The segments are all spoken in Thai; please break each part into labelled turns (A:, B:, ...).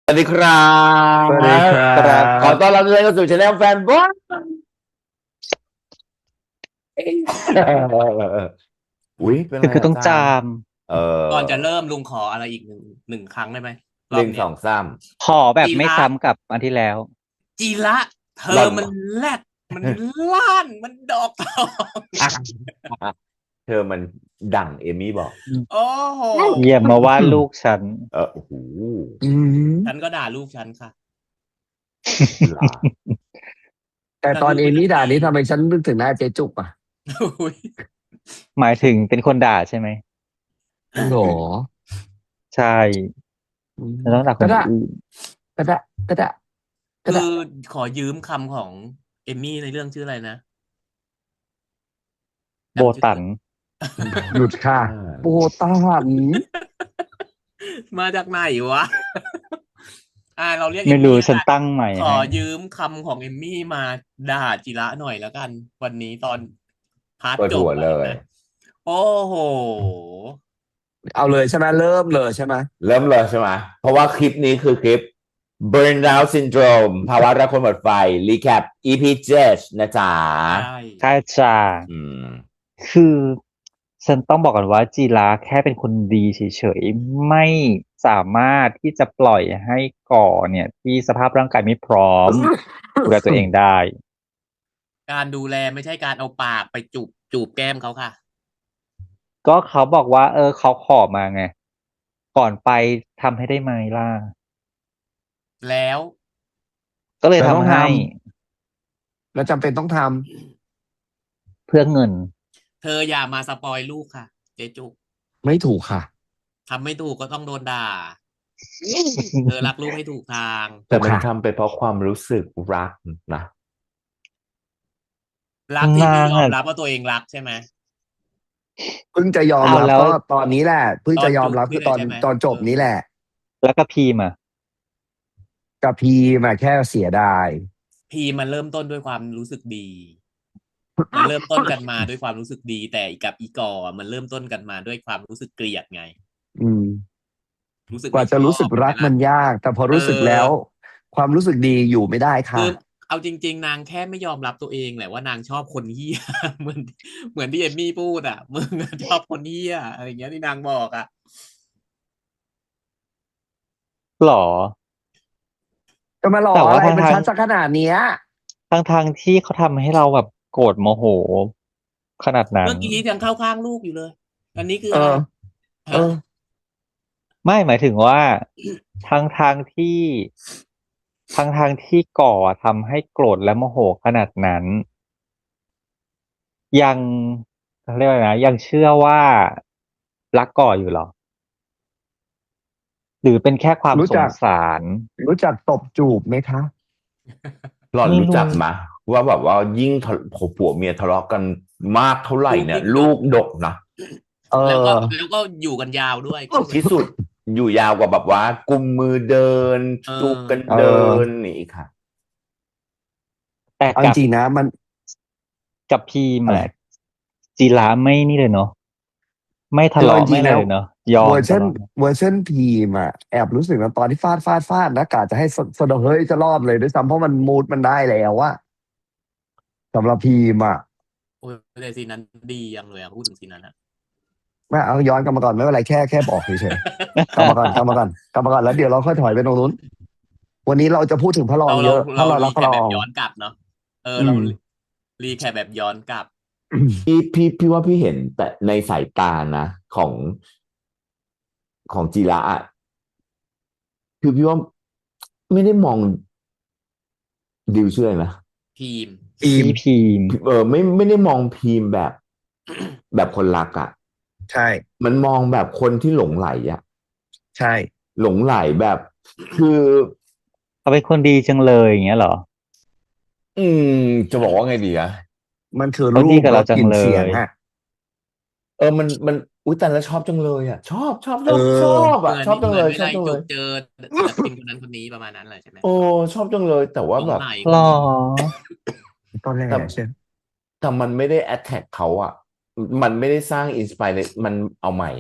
A: สวัสดีครั
B: สวัสดีค
A: บ
B: รั
A: ครับขอต้อน
B: บ
A: รับทุกท่านเข้าสู่ช anel แฟนบอลอุ๊ยเป็นไร
C: คือต้องจา
A: อาจารย์
C: ม
A: เออ
B: ก่อนจะเริ่มลุงขออะไรอีกหนึ่งครั้งได้ไหมร
A: หนึ่ง
B: อบเนี้ย
A: สองสาม
C: ขอแบบไม่
B: จีระ
C: ซ้ำกับอันที่แล้ว
B: จีระเธ
A: หล่อน
B: อมันแรดมันล้านมันดอกทอง
A: เธอมันดั่งเอมี่บอก
B: โอ้โห
C: อย่ามาว่าลูกฉัน
A: โอ้โห
D: อืม
B: ฉันก็ด่าลูกฉันค่ะ
A: ลา
D: แต่
B: ฉัน
D: ตอนเอ
B: ลูกเป็นเด็กดี
D: มี่ด่านี้ทำไมฉันนึกถึงหน้าเจ๊จุกอ่ะ
B: อุ๊ย
C: หมายถึงเป็นคนด่าใช่ไหม
D: โห
C: ใช่
D: อืม
C: เราต้องด่าค
D: ก็ได้
C: นอื่น
D: ก็ได้ก็ได้ก็ได้
B: คือขอยืมคำของเอมมี่ในเรื่องชื่ออะไรนะ
C: โบ
B: จำชื่อ
C: ตัน
D: หยุดค่ะโบตัน
B: มาจากไหนวะเราเรียกเอ
C: ไม่
B: มมี่แล้วกัน
C: รู้ฉันตั้งใหม่
B: ขอ
C: ให้
B: ยืมคำของเอมมี่มาด่าจิระหน่อยแล้วกันวันนี้ตอนพาร์ท
A: เปิด
B: จบ
A: หัวเลย
B: อะเห็นไหมโอ้โห
D: เอาเลยใช่ไหมเริ่มเลยใช่ไหม
A: เริ่มเลยใช่ไหมเพราะว่าคลิปนี้คือคลิป Burnout Syndrome ภาวะรักคนหมดไฟ Recap EP 7นะจ๊ะ
B: ใช่
C: ใช่จ้า
A: อืม
C: คือฉันต้องบอกก่อนว่าจีราแค่เป็นคนดีเฉยๆไม่สามารถที่จะปล่อยให้ก่อเนี่ยที่สภาพร่างกายไม่พร้อมดูแลตัวเองได้
B: การดูแลไม่ใช่การเอาปากไปจูบแก้มเขาค่ะ
C: ก็เขาบอกว่าเขาขอมาไงก่อนไปทำให้ได้ไหมล่ะ
B: แล้ว
C: ก็เลย
D: แต่ต้องท
C: ทำให้
D: ำแล้วจำเป็นต้องท
C: เพื่อเงิน
B: เธออย่ามาสปอยลูกค่ะเจ๊จุก
D: ำไม่ถูกค่ะ
B: ทำไม่ถูกก็ต้องโดนด่าเธอรักลูกให้ถูกทาง
A: แต่มัน
D: ถูกค่ะ
A: ทำไปเพราะความรู้สึกรักนะ
B: รักที่
C: นา
B: ไม่ยอม
C: งอ่ะ
B: รับว่าตัวเองรักใช่ไหม
D: เพิ่งจะยอม
C: เอาแล้ว
D: รับก็ตอนนี้แหละเพิ่ง
B: ตอนจูบ
D: จะยอมรับคือตอน
B: นี่แหละใช่ไหม
D: ตอนจ
B: เออ
D: บนี้แหละ
C: แล้วก็พีมอ่ะ
D: กับพีมาแค่เสียดาย
B: พีมันเริ่มต้นด้วยความรู้สึกดีมันเริ่มต้นกันมาด้วยความรู้สึกดีแต่กับอีกอร์มันเริ่มต้นกันมาด้วยความรู้สึกเกลียดไง
D: อืม
B: รู้สึก
D: กว่า
B: ไม่ชอ
D: จะรู้สึก
B: บใช่ไหมล่ะ
D: รักมันยากแต่พอ
B: เอ
D: รู้สึก
B: อ
D: แล้วความรู้สึกดีอยู่ไม่ได้
B: คือ
D: ค่ะ
B: เอาจริงๆนางแค่ไม่ยอมรับตัวเองแหละว่านางชอบคนเหี้ยเหมือนเหมือนที่เอมมี่พูดอ่ะมึงอะชอบคนเหี้ยอะไรอย่างเงี้ยที่นางบอกอ่ะ
C: หรอ
D: จะมาหล่อ
C: แต่ว่า
D: อะไรมัน
C: ทางทาง
D: ชัดสักขนาดเนี้ย
C: ทางที่เขาทำให้เราแบบโกรธโมโหขนาดนั้น
B: เมื่อกี้ยังเข้าข้างลูกอยู่เลยอันนี้คือ
D: เออ
B: อะไร
D: เออ
B: ฮะ
C: ไม่หมายถึงว่าทางที่ทางที่ก่อทำให้โกรธและโมโหขนาดนั้นยังเขาเรียกว่าไงนะยังเชื่อว่ารักก่ออยู่เหรอหรือเป็นแค่ความสง
D: รู้จัก
C: สาร
D: รู้จักตบจูบไหมคะ
A: หล่อน
C: ไม่รู้
A: รู้จักไหมว่าแบบว่ายิ่งผัวเมียทะเลาะกันมากเท่าไหร่
B: ลูก
A: เนี่ย
B: ยิ่งดก
A: ลูกดกนะ
D: เอ
B: แล้วก็
D: อ
B: แล้วก็อยู่กันยาวด้วยคู่กัน
A: ที่สุดอยู่ยาวกว่าแบบว่ากุมมือเดิน
B: เอ
A: จูบกัน
B: อ
D: เอ
A: เดิ
D: อ
A: นนี่ค่ะ
C: แต่
D: เอาจ
C: กับ
D: ริงๆนะมัน
C: กับพีม
D: อะไร
C: อะจีระไม่นี่เลยเนาะไม่ทะ
D: คือเอา
C: เลาะไม่
D: จริงๆนะ
C: อะไรเลยเนาะยอ
D: เวอร์ชัน
C: มตลอด
D: เวอร์ชันพีมอะแอบรู้สึกว่าตอนที่ฟาดนะกะจะให้สะดอกเฮ้ยจะรอดเลยด้วยซ้ำเพราะมันมูดมันได้แล้วอะสำหรับพีมอะ
B: โอ้ยแต่ซีนนั้นดียังเลยอะพูดถึงซีนนั้นอะ
D: ไม่เอาย้อนกลับมาก่อนไม่เป็นไรแค่บอกเฉยๆกลับมาก่อนกลับมาก่อนแล้วเดี๋ยวเราค่อยถอยไปตรงนู้นวันนี้เราจะพูดถึงพระรอ
B: เราเรา
D: งเยอะเพ
B: เรา
D: ราะเรารั
B: รีแคปแบบ
D: กพระรอง
B: ย้อนกลับเนาะ
D: อื
B: เรา
D: ม
B: รีแคปแบบย้อนกลับ
A: พี่ว่าพี่เห็นแต่ในสายตานะของจีระอะคือพี่ว่าไม่ได้มองดิวเชื่อไหม
B: ทีม
D: พีม
C: พี่พีม
A: ไม่ได้มองพีมแบบคนรักอะ
D: ใช่
A: มันมองแบบคนที่หลงไหลอะ
D: ใช่
A: หลงไหลแบบคือ
C: เขาเป็นคนดีจังเลยอย่างเงี้ยเหรอ
A: อืมจะบอกว่าไงดีอะ
D: มันคือ
C: เขา
D: รูป
C: ดีกับเราจั
D: รสกลิ่น
C: งเลย
D: เสียงอ่ะ
A: มันอุ้ยแต่แล้วชอบจังเลยอะ
D: เอ
A: ชอ
D: อ
A: บอะ
B: เหมือน
A: ชอบจังเลย
B: เหมือนเวลา
A: ชอบจังเลย
B: จุกเจอศิลปินคนนั้นคนนี้ประมาณนั้นเลยใช่ไหม
A: โอ้ชอบจังเลยแต่ว่าแบบ
B: หลงไหล
C: หรอ
B: คนนี้
D: ตอนแร
A: แต่
D: กใช่
A: มันไม่ได้ attack เขาอะมันไม่ได้สร้าง inspire มันเอาใหม่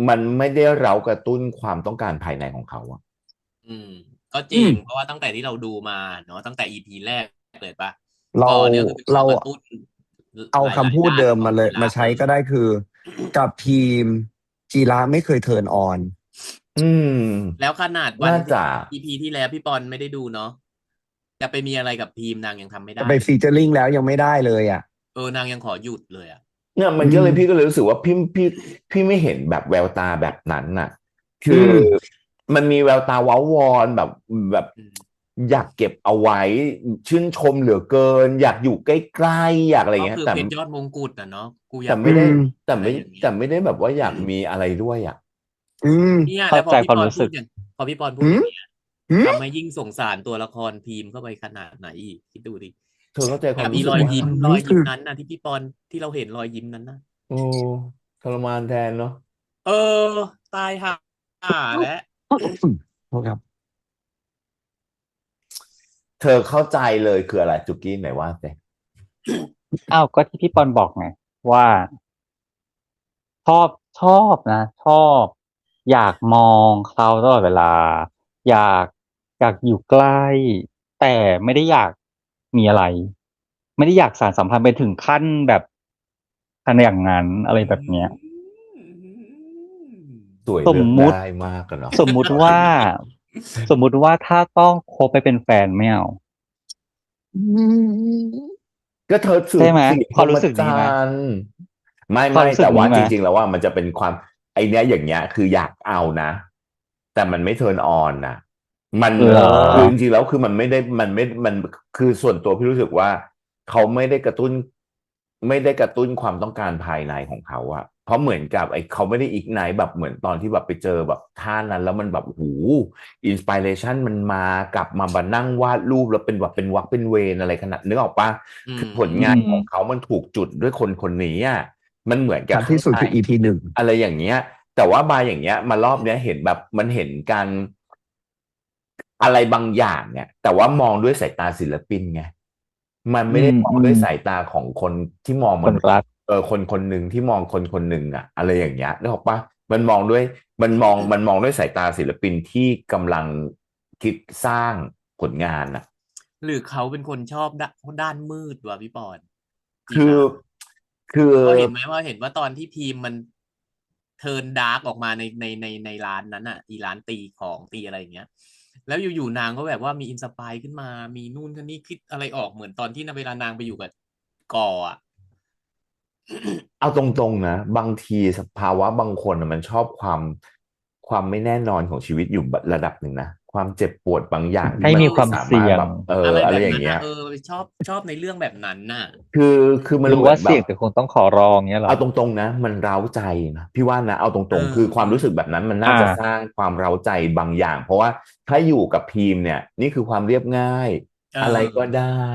A: มันไม่ได้เร้ากระตุ้นความต้องการภายในของเขาอะ
B: อืมก็จริง เพราะว่าตั้งแต่ที่เราดูมาเนาะตั้งแต่ EP แรกเลยปะ
D: เรา
B: ก่อนเนี่ยคือเป็นตั
D: เรา
B: วกระตุ้น
D: เอา
B: หลาย
D: คำพูด
B: ๆด้านของ
D: เดิมมาเลย
B: กีฬา
D: มาใช้ก็ได้คือกับทีมจีระไม่เคยเทิร์นออน
A: อืม
B: แล้วขนาดวัน
A: น่าจะ
B: EP ที่แล้วพี่ปอนไม่ได้ดูเนาะจะไปมีอะไรกับทีมนางยังทำไม่
D: จะ
B: ได้
D: ไป
B: เลย
D: ฟีเจอริงแล้วยังไม่ได้เลยอ่ะ
B: นางยังขอหยุดเลยอ่ะ
A: เนี่ยมันก็เลยพี่ก็เลยรู้สึกว่าพี่ไม่เห็นแบบแววตาแบบนั้นน่ะ คือมันมีแววตาว้าวอนแบบ
B: อืม
A: อยากเก็บเอาไว้ ชื่นชมเหลือเกิน อยากอยู่ใกล้ๆอยากอะไรอย่าง
B: ก็
A: เงี้ย
B: คือ
A: แต่
B: เพชรยอดมงกุฎนะเนาะกูอยา
A: แต่
B: ก
A: ไม่ได้
D: อืม
A: แต่
B: อะไร
A: ไม่
B: อย่างเงี้ย
A: แต่ไม่ได้แบบว่าอยากมีอะไรด้วยอ่ะ
D: อืม
B: เนี่ย
C: เข้า
B: แล้วพอ
C: ใจ
B: พี่
C: ความ
B: ปอน
C: รู้
B: พู
C: สึ
B: ด
C: ก
B: อย่างพอพี่ปอนพู
D: หื
B: ดอ
D: ม
B: ย่างเงี้ย
D: หืม
B: ทำให้ยิ่งสงสารตัวละครพีมเข้าไปขนาดไหนอีกคิดดูดิ
A: เธอเข้าใจค
B: แบ
A: วาม
B: บมี
A: รู้สึ
B: ร
A: ก
B: อย
A: ว่า
B: ยิ้ม
D: ความ
B: รอย
D: รู้สึ
B: ยิ้ม
D: ก
B: นั้นนะที่พี่ปอนที่เราเห็นรอยยิ้มนั้นนะ
A: โอ้ทรมานแทนเนาะ
B: เออ ตายห่าแล้ว
D: โทษครับ
A: เธอเข้าใจเลยคืออะไรจุกี้ไหนว่าสิ
C: อ้าวก็ที่พี่ปอนบอกไงว่าชอบชอบนะ ชอบ อยากมองเขาตลอดเวลา อยากอยากอยู่ใกล้ แต่ไม่ได้อยากมีอะไร ไม่ได้อยากสานสัมพันธ์ไปถึงขั้นแบบขั้นอย่างนั้นอะไรแบบเนี้ย
A: สวย
C: ส
A: เลื
C: ม
A: อก
C: มุติ
A: ได้มากกันเนาะ
C: สมมุติว่า สมมุติว่าถ้าต้องคบไปเป็นแฟนไม่เอา
A: ก็เธอสื่
C: ใช่
A: อ
C: ไหม
A: สี่พ
C: ควาร ม
A: หม
C: รู้สึก
A: จ
C: นี้ไหม
A: รรย์ไม่
C: ความ
A: ไม่
C: รู้สึก
A: แต่ว่า
C: นี้ไหม
A: จริง ๆ แล้วว่ามันจะเป็นความไอเนี้ยอย่างเงี้ยคืออยากเอานะ แต่มันไม่เทิร์นออนนะมัน
C: เหรอ
A: คือจริงๆแล้วคือมันไม่ได้มันคือส่วนตัวพี่รู้สึกว่าเขาไม่ได้กระตุ้นความต้องการภายในของเขาอะเพราะเหมือนกับไอเขาไม่ได้อีกไนแบบเหมือนตอนที่แบบไปเจอแบบท่านั้น แล้วมันแบบโหอินสปิเรชันมันมากลับมานั่งวาดรูปแล้วเป็นแบบเป็นวรรคเป็นเวรอะไรขนาดนึกออกปะ คือผลงานของเขามันถูกจุดด้วยคนคนนี้อ่ะมันเหมือนกับ
D: ชัดที่สุดคือ EP หนึ่ง
A: อะไรอย่างเงี้ย แต่ว่ามาอย่างเงี้ย มารอบเนี้ยเห็นแบบมันเห็นการอะไรบางอย่างเนี่ย แต่ว่ามองด้วยสายตาศิลปินไง มันไม่ได้มองด้วยสายตาของคนที่มอง
C: ค
A: มัน
C: นรัก
A: คนคนหนึ่งที่มองคนคนหนึ่งอะอะไรอย่างเงี้ยนึกออกปะมันมองด้วยสายตาศิลปินที่กำลังคิดสร้างผลงานอะ
B: หรือเขาเป็นคนชอบด้านมืดวะพี่ปอน
A: คือ
B: ก็เห็นไหมว่าเห็นว่าตอนที่พีมมันเทิร์นดาร์กออกมาในร้านนั้นอ่ะอีร้านตีของตีอะไรอย่างเงี้ย แล้วอยู่ๆนางก็แบบว่ามีอินสปายขึ้นมา มีนู่นนี่คิดอะไรออกเหมือนตอนที่เวลานางไปอยู่กับกออ่ะ
A: เอาตรงๆนะบางทีสภาวะบางคนน่ะมันชอบความไม่แน่นอนของชีวิตอยู่ระดับหนึ่งนะความเจ็บปวดบางอย่างที่
C: ให้มีความ
A: ไส
C: เสี่ยง
A: แบบ
B: อะไร
A: อะไร
B: แบบ
A: อย่า
B: นั้
A: ง
B: น
A: เงี้ย
B: นะชอบในเรื่องแบบนั้นน่ะ
A: คือมัน
C: รู้
A: เหมือ
C: ว่าน
A: แบ
C: เสี่ยง
A: บ
C: แต่คงต้องขอร้องเงี้ยเหรอ
A: เอาตรงๆนะมันเร้าใจนะพี่ว่านะเอาตรงๆคือความรู้สึกแบบนั้นมันน่าจะสร้างความเร้าใจบางอย่าง เพราะว่าถ้าอยู่กับพีมเนี่ย นี่คือความเรียบง่าย อะไรก็ได้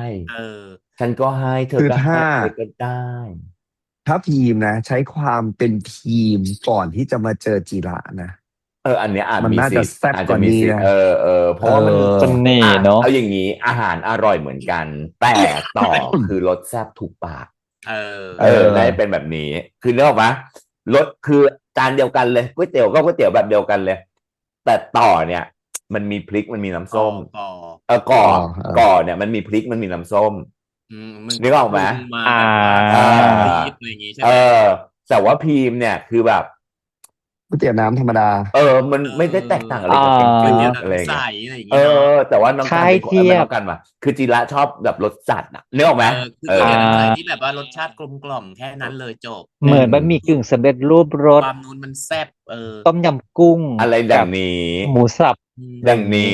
A: ฉันก็ให้เธอ
D: คือ
A: ก็ให้
D: ถ้า
A: อะไรก็ได้
D: ถ้าพีมนะใช้ความเป็นทีมก่อนที่จะมาเจอจีระนะ
A: อันเนี้ยอาจ
D: มัน
A: มี
D: น่า
A: สิ
D: จะ
A: ทธิ์
D: แซ่บ
A: อาจ
D: ก
A: จะ
D: ว่า
A: มี
D: นี้
A: สิทธิ์
D: นะ
A: เพราะว่ามัน
C: เสน่ห์เนอะ
A: เอาอย่างนี้อาหารอร่อยเหมือนกัน แต่ต่อ คือรสแซ่บถูกปาก ได้เป็นแบบนี้ คือนึกออกปะรสคือจานเดียวกันเลยก๋วยเตี๋ยวก็ก๋วยเตี๋ยวแบบเดียวกันเลย แต่ต่อเนี่ย มันมีพริกมันมีน้ำส้มก่อเนี่ยมันมีพริกมันมีน้ำส้ม นึกออกไหม
B: มาแบบว่าซีดอะไรอย่างงี้ใช่ไหม
A: แต่ว่าพีมเนี่ยคือแบบ
D: ก๋วยเตี๋ยวน้ำธรรมดา
A: มันไม่ได้แตกต่างอะไรกับ
C: อ่า
A: แกงจื
B: เดี๋ยว
A: ด
B: น้ำ
A: อะไรอย่าง
B: ใส
A: เงี้ย
B: อะไรอย่างเงี้ยเนาะ
A: แต่ว่าน้องกันเป็นคน
C: ใช่เทียบ
A: น้องกันว่ะคือจีระชอบแบบรสจัดอะนึกออกไหม
B: คือเดี๋ยวน้ำใสที่แบบว่ารสชาติกลมกล่อมแค่นั้นเลยจบ
C: เหมือนบะหมี่กึ่งสำเร็จรูปรส
B: ความนู้นมันแซ่บ
C: ต้มยำกุ้ง
A: อะไรดั
C: กั
A: งนี้
C: หมูสับ
A: ดังนี้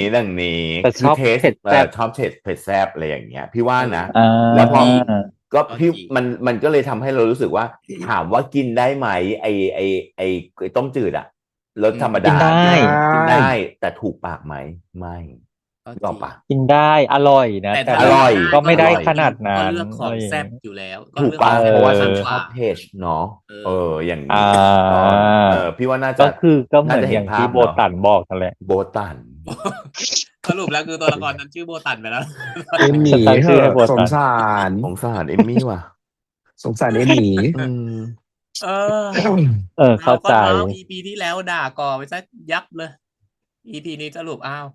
C: แต่
A: คื
C: ชอบ
A: เทส
C: เผ็ดแซ่บ
A: ชอบเผ็ดแซ่บอะไรอย่างเงี้ย พี่ว่านะ
C: อ่า
A: แล้วพอก็
B: ก็
A: พี่
B: จริง
A: มันก็เลยทำให้เรารู้สึกว่า ถามว่ากินได้ไหมไอต้มจืดอะรสธรรม
C: กิ
A: ดาน
C: ได้
A: กินได้แต่ถูกปากไหมไม่
B: ก็จ
A: ก็
B: ริง
A: ปะ
C: กินได้อร่อยนะ
B: แต่
C: แต่
B: ถ้า
A: อร่อย
C: ก็ไม่ได้
A: อร่อย
C: ขนาดนั้น
B: ก็เลือกของ
C: อะไรอย่าง
B: แซ่บ
C: เงี้ย
B: อยู่แล้ว ก็
A: ถูก
B: เลือก
A: ปะ
B: ของ
A: เพราะว่า
B: แซ่
A: ฉัน
B: บ
A: ชอบเพจเนาะอย่าง
C: อ่
A: นี้
C: า
A: พี่ว่าน่าจะ
C: ก็คือก็เหมือน
A: น่าจะ
C: อ
A: เห็น
C: ย่างที่
A: ภาพ
C: โบ
A: เนอะ
C: ตันบอกนั่นแหละ
A: โบตัน
B: สรุปแล้วคือตัวละครนั้นชื่อโบตันไปแล้ว
D: เอมหมี
C: ตั้ง
D: เถ
C: ชื่อให้
D: อะ
C: โบตัน
D: สงสาร
A: สงสารเอมมี่ว่ะ
D: สงสารเอมหมี
C: เข้าใจ
B: เอา EP ที่แล้วด่าก่อไปซะยับเลย EP นี้สรุปอ้าว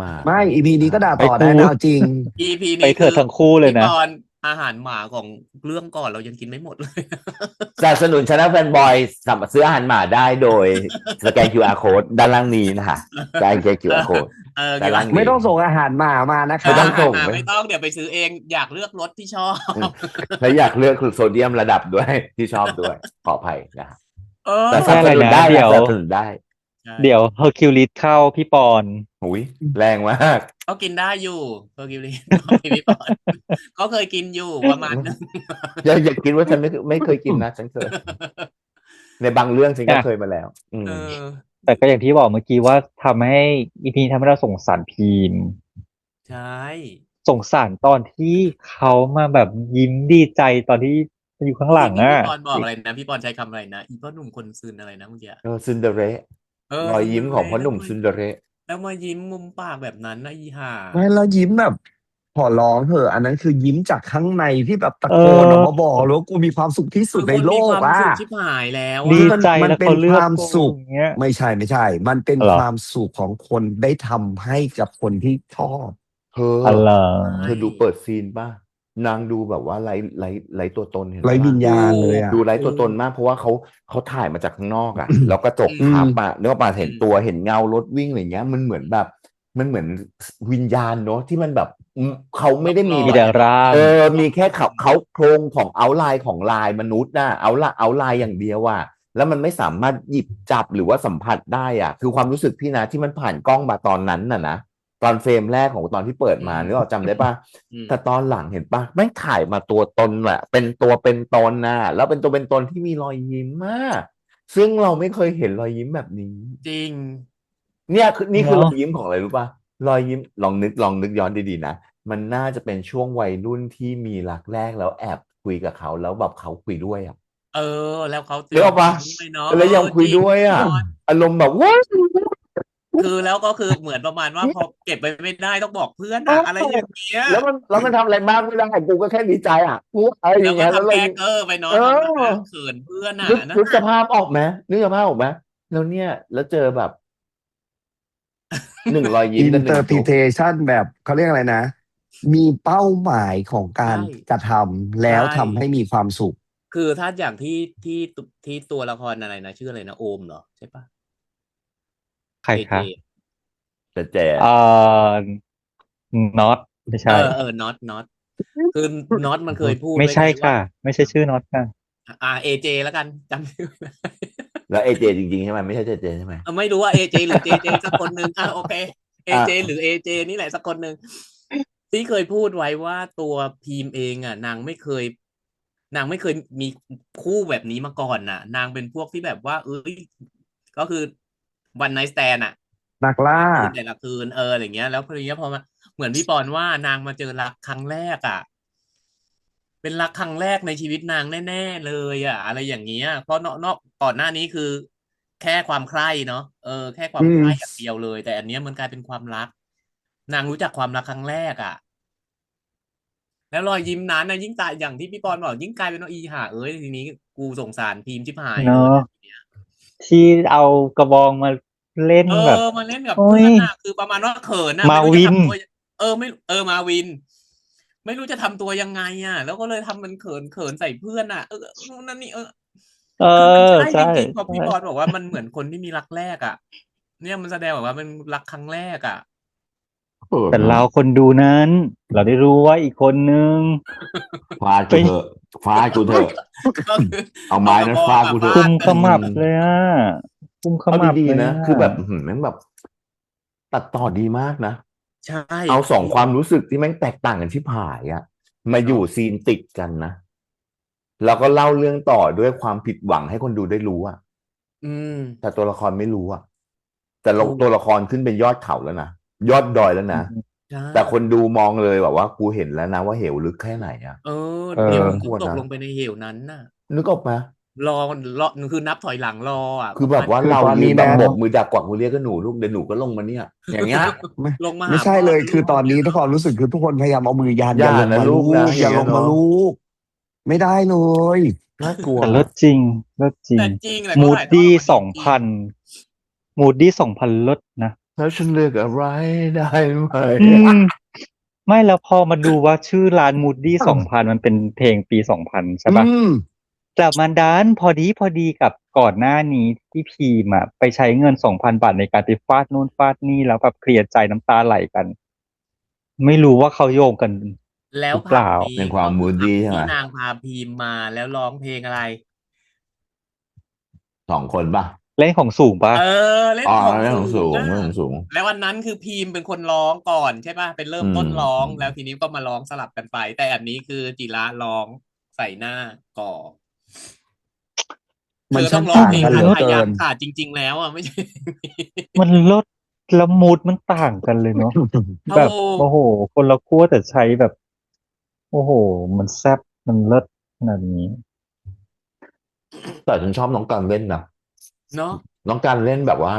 A: มา
D: ไม่ EP นี้ก็ด่า
C: ไป
D: ต่อได้
C: พู
D: นะ
C: ด
D: เอาจริง
B: EP
C: ไป
B: นี้
C: เถิดทั้งคู่เลย
B: พี่
C: นะ
B: ปอนอาหารหมาของเรื่องก่อนเรายังกินไม่หมดเลย
A: สนับสนุนช anel แฟนบอยสามารถซื้ออาหารหมาได้โดยสแกน QR code ด้านล่างนี้นะคะสแกน QR code ด้านล่างนี้
D: ไม่ต้องส่งอาหารหมามานะค
A: ไม่
D: รั
A: ต้
D: บ
A: องส่ง
B: ไม่ต้องเดี๋ยวไปซื้อเองอยากเลือกรสที่ชอบ
A: แล้วอยากเลือกโซเดียมระดับด้วยที่ชอบด้วยขออภัยนะครับ
B: เออ
A: แต่สนับสนุนได้
C: เดี๋ยว
A: สนับสนุนได้
B: ใช่
C: เดี๋ยวเฮอร์คิวลิสเข้าพี่ปอน
A: หุยแรงมาก
B: ก็กินได้อยู่เบอร์กิวลีนพี่ปอน ก็เคยกินอยู่ประมาณนึง
A: อย่าคิดว่าฉันไม่เคยกินนะฉันเคย ในบางเรื่องฉันก็เคยมาแล้ว อืม
B: เออ
C: แต่ก็อย่างที่บอกเมื่อกี้ว่าทำให้อีพีทำให้เราสงสารพีม
B: ใช่
C: สงสารตอนที่เขามาแบบยิ้มดีใจตอนที่อยู่ข้างหลัง
B: ที่
C: อ่ะ
B: พี่ปอนบอกอะไรนะพี่ปอนใช้คำอะไรนะอีพ่อหนุ่มคนซึนอะไรนะเมื่อกี้
A: ซินเดอเรส รอยยิ้มของพ่อหนุ่มซินเดอเรส
B: แล้วมายิ้มมุมปากแบบนั้นนะอีห่า
D: ไม่แล้วยิ้มแบบขอร้องเถอะอันนั้นคือยิ้มจากข้างในที่แบบตะโกนออกมาบอกแล้วากูมีความสุขที่สุดในโลก
B: คือคนมีความ
D: อ่ะ
B: สุขชิบหายแล้ว
C: ดี
B: อะ
C: ใจ
D: มัน
C: แล้ว
D: เป็น
C: เขาเลือก
D: ความสุข
C: อย่างเงี้ย
D: ไม่ใช่ มันเป็น
C: เหรอ
D: ความสุขของคนได้ทำให้กับคนที่ชอบ
A: เธอ
C: อะไร
A: เธอดูเปิดซีนป่ะ นางดูแบบว่าไร้ตัวตนเห็น
D: ไร
A: ปะ
D: วิญญาณเลยอ่ะ
A: ดูไร้ตัวตนมากเพราะว่าเขาถ่ายมาจากข้างนอกอ่ะ แล้วกระจก
D: อืม
A: ทับอ่ะเนื้อปลาเห็นตัวเห็นเงารถวิ่งอะไรเงี้ย มันเหมือนแบบ มันเหมือนวิญญาณเนอะที่มันแบบเขาไม่ได้มี
C: มี
A: แบ
C: แต่
A: บ
C: ร่าง
A: มีแค่เขาโครงของเอาไลน์ของลายมนุษย์น่ะเอาไลน์อย่างเดียวอ่ะแล้วมันไม่สามารถหยิบจับหรือว่าสัมผัสได้อ่ะ คือความรู้สึกพี่นะที่มันผ่านกล้องมาตอนนั้นน่ะนะตอนเฟรมแรกของตอนที่เปิดมานึกออกจำได้ป่ะ
B: อืม
A: แต่ตอนหลังเห็นปะแม่งถ่ายมาตัวตนแหละเป็นตัวเป็นตนน่ะแล้วเป็นตัวเป็นตนที่มีรอยยิ้มมากซึ่งเราไม่เคยเห็นรอยยิ้มแบบนี้
B: จริง
A: นี่คือ
C: เน
A: ร
C: อะ
A: อยยิ้มของอะไรรู้ปะรอยยิ้มลองนึกย้อนดีๆนะมันน่าจะเป็นช่วงวัยรุ่นที่มีรักแรกแล้วแอบคุยกับเขาแล้วแบบเขาคุยด้วยอ่ะ
B: เออ แล้วเขา
A: นึกออกปะ
B: ด้วยเนาะ
A: แล้วยังคุยด้วยอ่ะ
B: จริง
A: อารมณ์แบบว้าว
B: คือแล้วก็คือเหมือนประมาณว่าพอเก็บไปไม่ได้ต้องบอกเพื่อนอะอะไรอย่างเงี้ย
A: แล้วมันทำอะไรมากไม่ได้กูก็แค่ดีใจอ่ะกูอะไรอ
B: แล้ว
A: ย่าง
B: ก็
A: เงี้ยแล้ว
B: ทำ
A: เรา
B: แก้เกอร์ไปเนาะ
A: เออ
B: ทำแบบเขินเพื่อนอะนั่น
A: นึกส
B: น่ะ
A: ภาพออกไหมนึกสภาพออกไหมแล้วเนี่ยแล้วเจอแบบหนึ่งรอยยิ้ม
D: อิน
A: กับห
D: เตอ
A: นึ่ง
D: ร์
A: จุ
D: พิ
A: ๊บ
D: เทชันแบบเขาเรียกอะไรนะ มีเป้าหมายของการ
B: ใช่
D: กระทำแล้ว
B: ใช่
D: ทำให้มีความสุข
B: คือถ้าอย่างที่ตัวละครอะไรนะชื่ออะไรนะโอมเหรอใช่ปะ
C: ใคร
B: เจ
C: คะ
A: แต่แจ
C: น็อตไม่ใช่
B: น็อตคือน็อตมันเคยพูด
C: ไม่ใช่
B: ว้ไงว่า
C: ค่ะ ไม่ใช่ชื่อน็อตค่ะ
B: เอเจแล้วกันจำชื่อไม่ได้
A: แล้วเอเจจริงๆใช่ไหมไม่ใช่เจใช่ไหม
B: ไม่รู้ว่าเอเจหรือเจเจสักคนหนึ่งโอเคเอ
A: อ่ะ
B: เจหรือเอเจนี่แหละสักคนหนึ่งที่เคยพูดไว้ว่าตัวพีมเองอ่ะนางไม่เคยมีคู่แบบนี้มาก่อนน่ะ นางเป็นพวกที่แบบว่า ก็คือวันไนท์สแตนอ่ะ
D: นักล่า
B: คืนแต่ละคืนอะไรอย่างเงี้ยแล้วพอดีพอมาเหมือนพี่ปอนว่านางมาเจอรักครั้งแรกอ่ะ เป็นรักครั้งแรกในชีวิตนางแน่ๆเลยอ่ะ อะไรอย่างเงี้ยเพราะนอกก่อนหน้านี้คือ แค่ความใคร่เนาะแค่ความใคร่อย่างเดียวเลย แต่อันเนี้ยมันกลายเป็นความรัก นางรู้จักความรักครั้งแรกอ่ะ แล้วรอยยิ้มนั้นนะยิ่งตายอย่างที่พี่ปอนบอกยิ่งกลายเป็นว่าอีห่าทีนี้กูสงสารพีมชิบหายเล
C: เน
B: ย
C: อะ ที่เอากระบองมาเล่นแบบ
B: มาเล่นกับ
C: โอ้
B: เพื่อย นน่ะคือประมาณว่าเขินน่ะ
C: มา
B: ไม่รู้
C: วิ
B: จะ
C: น
B: ทำตัวไม่มาวิน ไม่รู้จะทำตัวยังไงอ่ะ แล้วก็เลยทำมันเขินใส่เพื่อนอ่ะนู่นนั่นนี่คือมันใช่จ
C: ใช่
B: ริงๆพอพี่
C: ใช่
B: บอลบอกว่ามันเหมือนคนที่มีรักแรกอ่ะ เนี่ยมันแสดงว่ามันรักครั้งแรกอ่ะ
C: แต่เราคนดูนั้น เราได้รู้ว่าอีกคนนึง
A: ฟาดกูเถอะฟาดกูเถอะ
B: ก็คือ
A: เอาไม้นั้นฟาดกูเถอะ
C: กุมขมับเลยอ่ะกุมข
A: เอา
C: มับ
A: ดี
C: เลย
A: ๆนะ
C: อะ
A: คือแบบแม่งแบบ ตัดต่อดีมากนะ
B: ใช่
A: เอาสองความรู้สึกที่แม่งแตกต่างกันชิบหายอะมาอยู่ซีนติดกันนะแล้วก็เล่าเรื่องต่อด้วยความผิดหวังให้คนดูได้รู้อะ
B: อืม
A: แต่ตัวละครไม่รู้อะแต่ตัวละครขึ้นเป็นยอดเขาแล้วนะยอดดอยแล้วนะ
B: ใช่
A: แต่คนดูมองเลยแบบว่ากูเห็นแล้วนะว่าเหวลึกแค่ไหนอะ
B: เดี๋ยว
A: เออ
B: มันก็ตกลงไปในเหวนั้นน่ะ
A: นึกออกไหม
B: รอคือนับถอยหลังรออ่ะ
A: คือแบบว่า
D: คือ
A: เรา
D: ตอนนี้
A: ยืนแบบ
D: นะ
A: บกมือดักกวักมือเรียกก็หนูลูกเดี๋ยวหนูก็ลงมาเนี่ย อย่างเงี้ย
B: ลงมา
D: ไม่
B: หา
D: ใช่เลย
B: พ่
D: คือตอนนี้ทุกคนรู้สึกคือทุกคนพยายามเอามือยัน
A: อย่า
D: ลง
A: นะ
D: มา
A: ลู
D: ลู
A: ก
D: ก
A: นะ
D: อย่า
A: อย่างเงี้ย
D: ลงมา
A: เนอะ
D: ลูก ไม่ได้เลย
A: น่ากลัว
C: แต่เลิศจริงเลิศจริง
B: แต่จริงแหละ
C: มูดดี้
B: เขาถ่ายทอดออกมาจริงๆ
C: 2,000มูดดี้2,000เลิศนะ
A: แล้วฉันเลือกอะไรได้ไหม
C: อืม ไม่แล้วพอมาดูว่าชื่อร้านมูดดี้2000มันเป็นเพลงปี2000ใช่ปะ
D: อืม
C: แต่มันดันพอดีกับก่อนหน้านี้ที่พีมอะไปใช้เงิน2,000 บาทในการไปฟาดนู่นฟาดนี่แล้วแบบเคลียร์ใจน้ำตาไหลกัน ไม่รู้ว่าเขาโยงกัน
B: แล้ว
C: หรือเป
B: ผับ
C: ล่า
B: นี้
A: เป็นความ
B: ก็คือผับ
A: moody ใช่ไหม
B: ที่นางพาพีมมาแล้วร้องเพลงอะไร
A: 2 คนป่ะ
C: เล่นของสูงปะ
B: เล่น
A: อ๋อ
B: ของ
A: เรื่องของสูง
B: อะ
A: เรื่องของสูง
B: แล้ววันนั้นคือพีมเป็นคนร้องก่อนใช่ป่ะเป็นเริ่มต้นร้อง แล้วทีนี้ก็มาร้องสลับกันไป แต่อันนี้คือจิระร้องใส่หน้าก่อ
D: มัน
B: เธอต้อง
D: ช่าง
B: ร้อง
D: ต่าง
B: เพลง
D: กันเหลือ
B: พา
D: เกิ
B: ยั
D: น
B: กค่ะจริง ๆ แล้วอ่ะไม่ใช่
C: มันลดแล้วมูดมันต่างกันเลยเนาะ แบบ
B: โอ้
C: โอ้โห คนละขั้วแต่ใช้แบบ โอ้โห มันแซ่บมันเลิศขนาดนี้
A: แต่ฉันชอบน้องการเล่นนะ
B: เนาะ
A: น้องการเล่นแบบว่า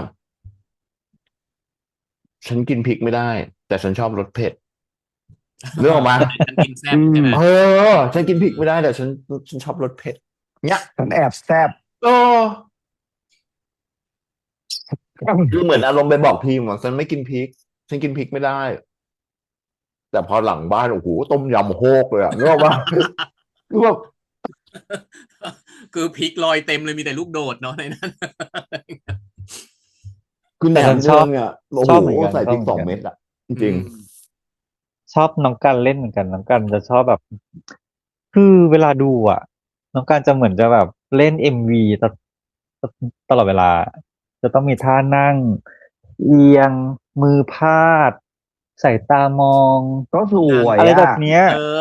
A: ฉันกินพริกไม่ได้ แต่ฉันชอบรสเผ็ด เรื่องออกมา
B: ฉันกินแซ่บใช่ไหม
A: ฉันกินพริกไม่ได้แต่ฉันชอบรสเผ็ดเนี่ย
D: ฉันแอบแซบ
A: คือเหมือนอารมณ์ไปบอกพีมว่าฉันไม่กินพริก ฉันกินพริกไม่ได้ แต่พอหลังบ้านโอ้โหต้มยำโฮกเลยอะนึกออกปะ คือแบบ
B: คือพริกลอยเต็มเลยมีแต่ลูกโดดเนาะในนั้น
A: คือแหน
C: แต่
A: ม
C: ฉันช
A: เนื
C: อ
A: อบ งเนี่ยโอ้
C: ช
A: โห
C: อบเหมือนกัน
A: ใส่พริก
C: ชอบเหมือนกัน
A: 2 เม็ดอะจริง
C: ชอบน้องกันเล่นเหมือนกันน้องกันจะชอบแบบ คือเวลาดูอ่ะ น้องกันจะเหมือนจะแบบเล่นMVตลอดเวลา จะต้องมีท่านั่ง เอียง มือพาด สายตามอง
D: ก็สวย
C: อะไรแบ
D: อ่ะ
C: บเนี้ย
B: เออ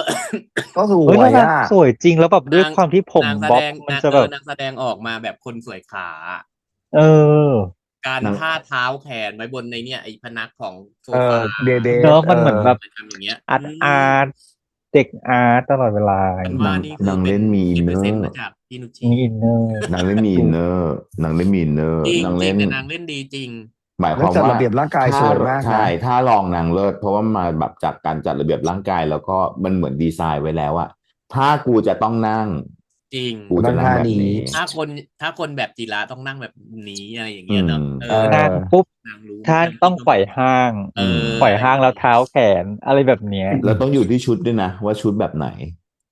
D: ก็ส
C: เฮ้ยว แล้ว
D: ย
C: นาง
D: อ่ะ
C: สวยจริงแล้วแบบด้วย
B: นาง
C: ความที่ผม
B: นางแส
C: บ๊อบ
B: ดง
C: มัน
B: นาง
C: จะแบบ
B: นางแสดงออกมาแบบคนสวยขา
C: เออ
B: การ
A: นาง
B: ท่าเท้าแขนไว้บนในเนี่ยไอ้พนักของโซ
D: เออ
B: ฟา
D: เดเด
C: เนอะมันเหมือนแบบ
B: มันทำอย่างเงี้ย
C: อาร์ตเด็กอาร์ตตลอดเวลา
B: ฉันว่านี่คื
A: นา
B: อง เป็
A: เล่
B: น
A: นมีอินเนอ
B: 10%
A: ร์
B: มาจากพี่นุชชี
C: มีอินเนอร์
A: นางเล่นมีอินเนอร์นางเล่นมีอินเนอร์
B: จริง
A: นาง
B: จริ
A: เล่
B: ง
A: น
B: แต่นางเล่นดีจริง
A: หมายค
D: แล้ว
A: วาม
D: จัด
A: ว่า
D: ระเบียบร่างกายสวยมาก
A: ใช่
D: นะ
A: ถ้าลองนางเลิศเพราะว่ามาแบบจากการจัดระเบียบร่างกายแล้วก็มันเหมือนดีไซน์ไว้แล้วอะถ้ากูจะต้องนั่ง
B: จริง
A: กูจะนั่งแบบนี้
B: ถ้าคนแบบจิระต้องนั่งแบบนี้อะไรอย่างเงี้ยเนาะ
A: อืม
C: นั่งปุ๊บ
B: นางรู้
C: ท่านต้องไขว่ห้าง
B: เออ
C: ไขว่ห้างแล้วเท้าแขนอะไรแบบเนี้ย
A: แล้วต้องอยู่ที่ชุดด้วยนะว่าชุดแบบไหน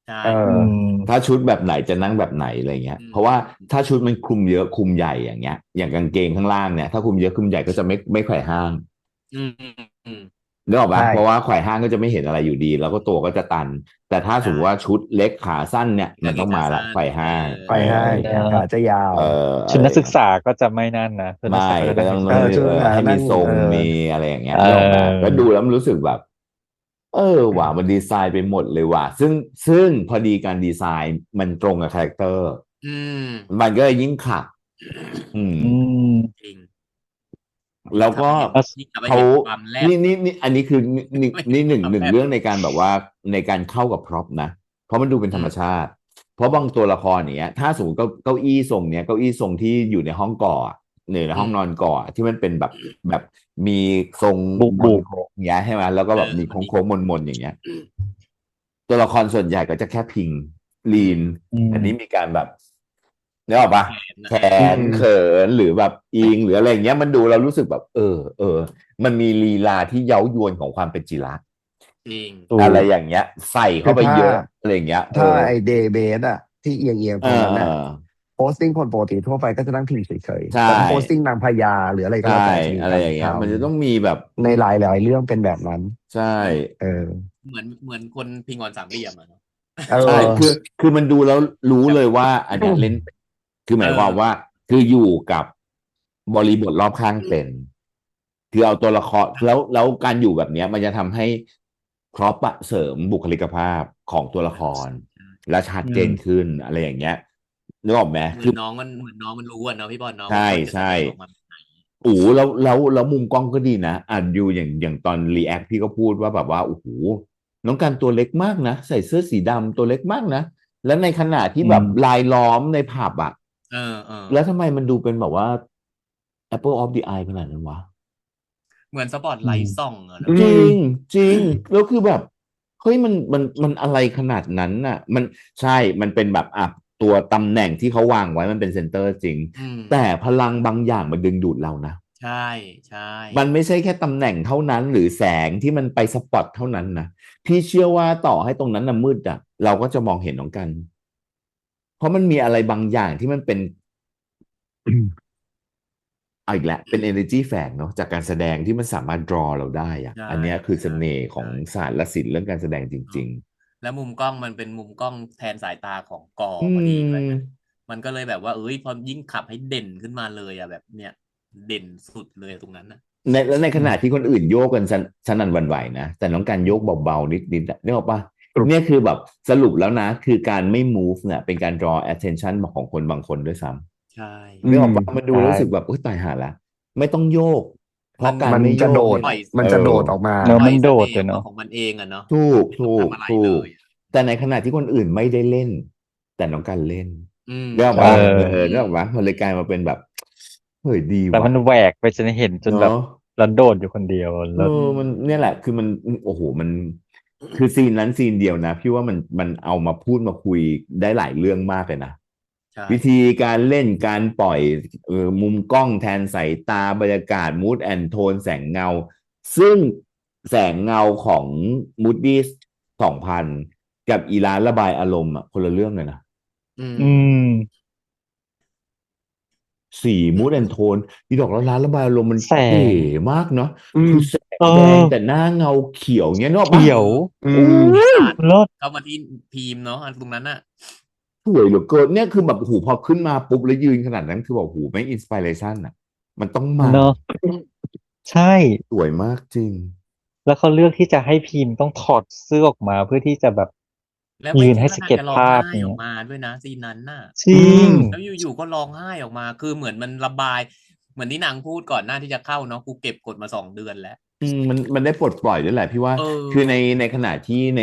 B: ใช่
D: เออ
C: อืม
A: ถ้าชุดแบบไหนจะนั่งแบบไหนอะไรเงี้ย
B: อืม
A: เพราะว่าถ้าชุดมันคลุมเยอะคลุมใหญ่อย่างเงี้ย อย่างกางเกงข้างล่างเนี่ยถ้าคลุมเยอะคลุมใหญ่ก็จะไม่ไขว่ห้าง
B: อืมอืม
A: นึกออกปะ
D: ใช่
A: เพราะว่าไขว่ห้างก็จะไม่เห็นอะไรอยู่ดี แล้วก็ตัวก็จะตัน แต่ถ้า
B: ใช่
A: สมมติว่าชุดเล็กขาสั้นเนี่ยมันต้องมาละ
B: ขาสั้น
A: ไขว่ห้าง
D: ไปให้
C: เออ
D: ขาจะยาว
C: ชุดนักศึกษาก็จะไม่นั่นนะชุดนัก
A: ไม่
C: ศึกษา
A: ก็ต้อง
D: เออชุดนักศึกษา
A: ให้มี
D: นั่ง
A: ทรง
D: เออ
A: มีอะไรอย่างเงี้ย
C: เออ
A: นึกออกปะก็ดูแล้วมันรู้สึกแบบ ว่ะมันดีไซน์ไปหมดเลยว่ะซึ่งพอดีการดีไซน์มันตรงกับคาแรคเตอร์
B: อืม
A: มันก็เลยยิ่งขัด อืม
C: อืม
B: จริง
A: แล้วก็
B: ยิ่งทำให้
A: เขา
B: เห็นความแลบ
A: นี่อันนี้คือนี่หนึ่ง
B: ความแลบ
A: เรื่องในการแบบว่าในการเข้ากับพร็อพนะเพราะมันดูเป็นธรรมชาติ เพราะบางตัวละครเนี้ยถ้าสมมติเก้าอี้ทรงเนี้ยเก้าอี้ทรงที่อยู่ในห้องก่อในห้องนอนก่อที่มันเป็นแบบมีทรง
C: บุก
A: โค้งอย่างเงี้ยใช่ไหมแล้วก็แบบมีโค้งมนอย่างเงี้ย ตัวละครส่วนใหญ่ก็จะแค่พิงลีน
C: อืม
A: อันนี้มีการแบบนึกออกปะ แขน
D: อืม
A: เขินหรือแบบอิงหรืออะไรอย่างเงี้ยมันดูเรารู้สึกแบบ มันมีลีลาที่เย้ายวนของความเป็นจิระ
B: จริง
A: อะไรอย่างเงี้ย ใส่เข้าไปเยอะอะไรอย่างเงี้ย
D: ถ้าไอเดย์เบสอะที่เอียงเอียงๆตรงนั้นน่ะ
A: เออ
D: โพสติ้งคนปกติทั่วไปก็จะนั่งพิงเฉย
A: ใช่
D: ๆแต่โพสติ้งนางพญาหรืออะไรก็แล้ว
A: ใช่
D: แต่จะมี
A: อะไรอย่างเงี้ย
D: การทำ
A: มันจะต้องมีแบบ
D: ในหลายๆเรื่องเป็นแบบนั้น
A: ใช่
D: เออ
B: เหมือนคนพิงออนสามเหลี่ยมอะเนาะ
D: เออ
A: ใช่คือมันดูแล้วรู้เลยว่าอันเนี้ยเล่นเป็นคือหมายความว่าคืออยู่กับบริบทรอบข้างเป็น คือเอาตัวละครแล้วการอยู่แบบเนี้ย มันจะทำให้ครอปอะเสริมบุคลิกภาพของตัวละคร และชัดเจนขึ้นอะไรอย่างเงี้ยนึกออกไหม
B: เหมื
A: คือ
B: อนน้องมันรู้อะเนาะพี่บอลเนาะ
A: ใช่
B: ว่าเขาจะ
A: ใช่
B: แสดงออกมาแบบไหน
A: แล้วมุมกล้องก็ดีนะดูอย่างตอนรีแอคพี่ก็พูดว่าแบบว่าโอ้โหน้องการตัวเล็กมากนะใส่เสื้อสีดำตัวเล็กมากนะแล้วในขณะที่แบบลายล้อมในผับอะ
B: เออ
A: แล้วทำไมมันดูเป็นแบบว่า Apple of the Eye ขนาดนั้นวะ
B: เหมือนสปอตไลท์ส่องอะเนอะ
D: อืม
A: จริงแล้วคือแบบเฮ้ยมันอะไรขนาดนั้นน่ะ มันใช่มันเป็นแบบตัวตำแหน่งที่เขาวางไว้มันเป็นเซนเตอร์จริง
B: อืม
A: แต่พลังบางอย่างมันดึงดูดเรานะ
B: ใช่ใช่
A: มันไม่ใช่แค่ตำแหน่งเท่านั้นหรือแสงที่มันไปสปอตเท่านั้นนะพี่เชื่อว่าต่อให้ตรงนั้นน่ะมืดอ่ะเราก็จะมองเห็นน้องกัน เพราะมันมีอะไรบางอย่างที่มันเป็น เอาอีกแล้วเป็น energy แฝงเนาะจากการแสดงที่มันสามารถ draw เราได้อะ
B: ใช่
A: อันเนี้ยคือเส
B: ใช่
A: น่ห์ของ
B: ใช่
A: ศาสตร์และศิลป์เรื่องการแสดงจ
B: เนาะ
A: ริง
B: แล้วมุมกล้องมันเป็นมุมกล้องแทนสายตาของกอ
A: ๆ
B: พอดีด้วยไงมันก็เลยแบบว่าเอ้ยพอยิ่งขับให้เด่นขึ้นมาเลยอ่ะแบบเนี้ยเด่นสุดเลยตรงนั้นนะ
A: แล้วในขณะที่คนอื่นโยกกันสนั่นหวั่นไหวนะแต่น้องการโยกเบาๆนิดๆอะนึกออกปะเนี่ยคือแบบสรุปแล้วนะคือการไม่ move เนี่ยเป็นการ draw attention ของคนบางคนด้วยซ้
B: ใช่
A: ำนึกออกปะมันดู
C: ใช่
A: แล้วรู้สึกแบบเอ้ยตายห่าละไม่ต้องโยกเพ
B: มัน
A: ราะการ
D: มัน
A: ไม่โยก
D: จะโดด
A: เนี่ย
B: ปล่อย
D: มัน
A: เอ
D: จะโด
A: อ
D: ดออกมา
C: เนอะมัน
B: ปล่อยเส
C: โดดเลยเนาะ
B: น่ห์ออกมาของมันเองอะเนาะ
A: ถูก
B: ไม่ต้อง
A: ถูก
B: ทำอะไร
A: ถูก
B: เลยอะ
A: แต่ในขณะที่คนอื่นไม่ได้เล่นแต่น้องการเล่น
B: อืม
A: เรียก
C: เอ
A: ว่า
C: อ
A: เรียกว่ามันเลยกลายมาเป็นแบบเฮ้ยดี
C: แต่
A: ว่ะ
C: มันแหวกไปจนเห็นจนแบบ
A: เนาะ
C: แล้วโดดอยู่คนเดียวแล้ว
A: มันเนี่ยแหละคือมันโอ้โหมันคือซีนนั้นซีนเดียวนะพี่ว่ามันเอามาพูดมาคุยได้หลายเรื่องมากเลยนะ
B: ใช่
A: วิธีการเล่นการปล่อยมุมกล้องแทนสายตาบรรยากาศมูดแอนโทนแสงเงาซึ่งแสงเงาของมูดดี้2000กับอีร้านระบายอารมณ์อ่ะคนละเรื่องเลยนะ
B: อืม
C: อืม
A: สีมูดแอนโทนอีดอกแล้วร้านระบายอารมณ์มัน
C: แส
A: เก๋
C: ง
A: มากเนาะ
D: อืม
A: คือแสง
C: เอ
A: แดง
C: อ
A: แต่หน้าเงาเขียวเงี้ยเนกอะปะ
C: เขียว
D: อื
A: โอ้
D: ม
A: ย
B: ตัด
C: เลิศ
B: เข้ามาที่พีมเนาะอันตรงนั้นอะ
A: สวยเหลือเกินเนี่ยคือแบบโอ้โหพอขึ้นมาปุ๊บแล้วยืนขนาดนั้นคือแบบโอ้โหไม่อินสปิเรชันอ่ะมันต้องมา
C: เนอะใช่
A: สวยมากจริง
C: แล้วเขาเลือกที่จะให้พิมพ์ต้องถอดเสื้อออกมาเพื่อที่จะแบบ
B: แล้วไม่
C: ยืนให้
B: คิดว่านาง
C: สเก็ตภา
B: จะร้องไห้
C: พเนี่ย
B: ออกมาด้วยนะซีนนั้นน่ะ
C: จริ
D: อื
C: ง
D: ม
B: แล้วอยู่ๆก็ร้องไห้ออกมาคือเหมือนมันระบายเหมือนที่นางพูดก่อนหน้าที่จะเข้าเนาะกูเก็บกดมา2 เดือนแล้ว
A: มันได้ปลดปล่อยด้วยแหละพี่ว่า
B: เอ
A: คือใน
B: อ
A: ในขณะที่ใน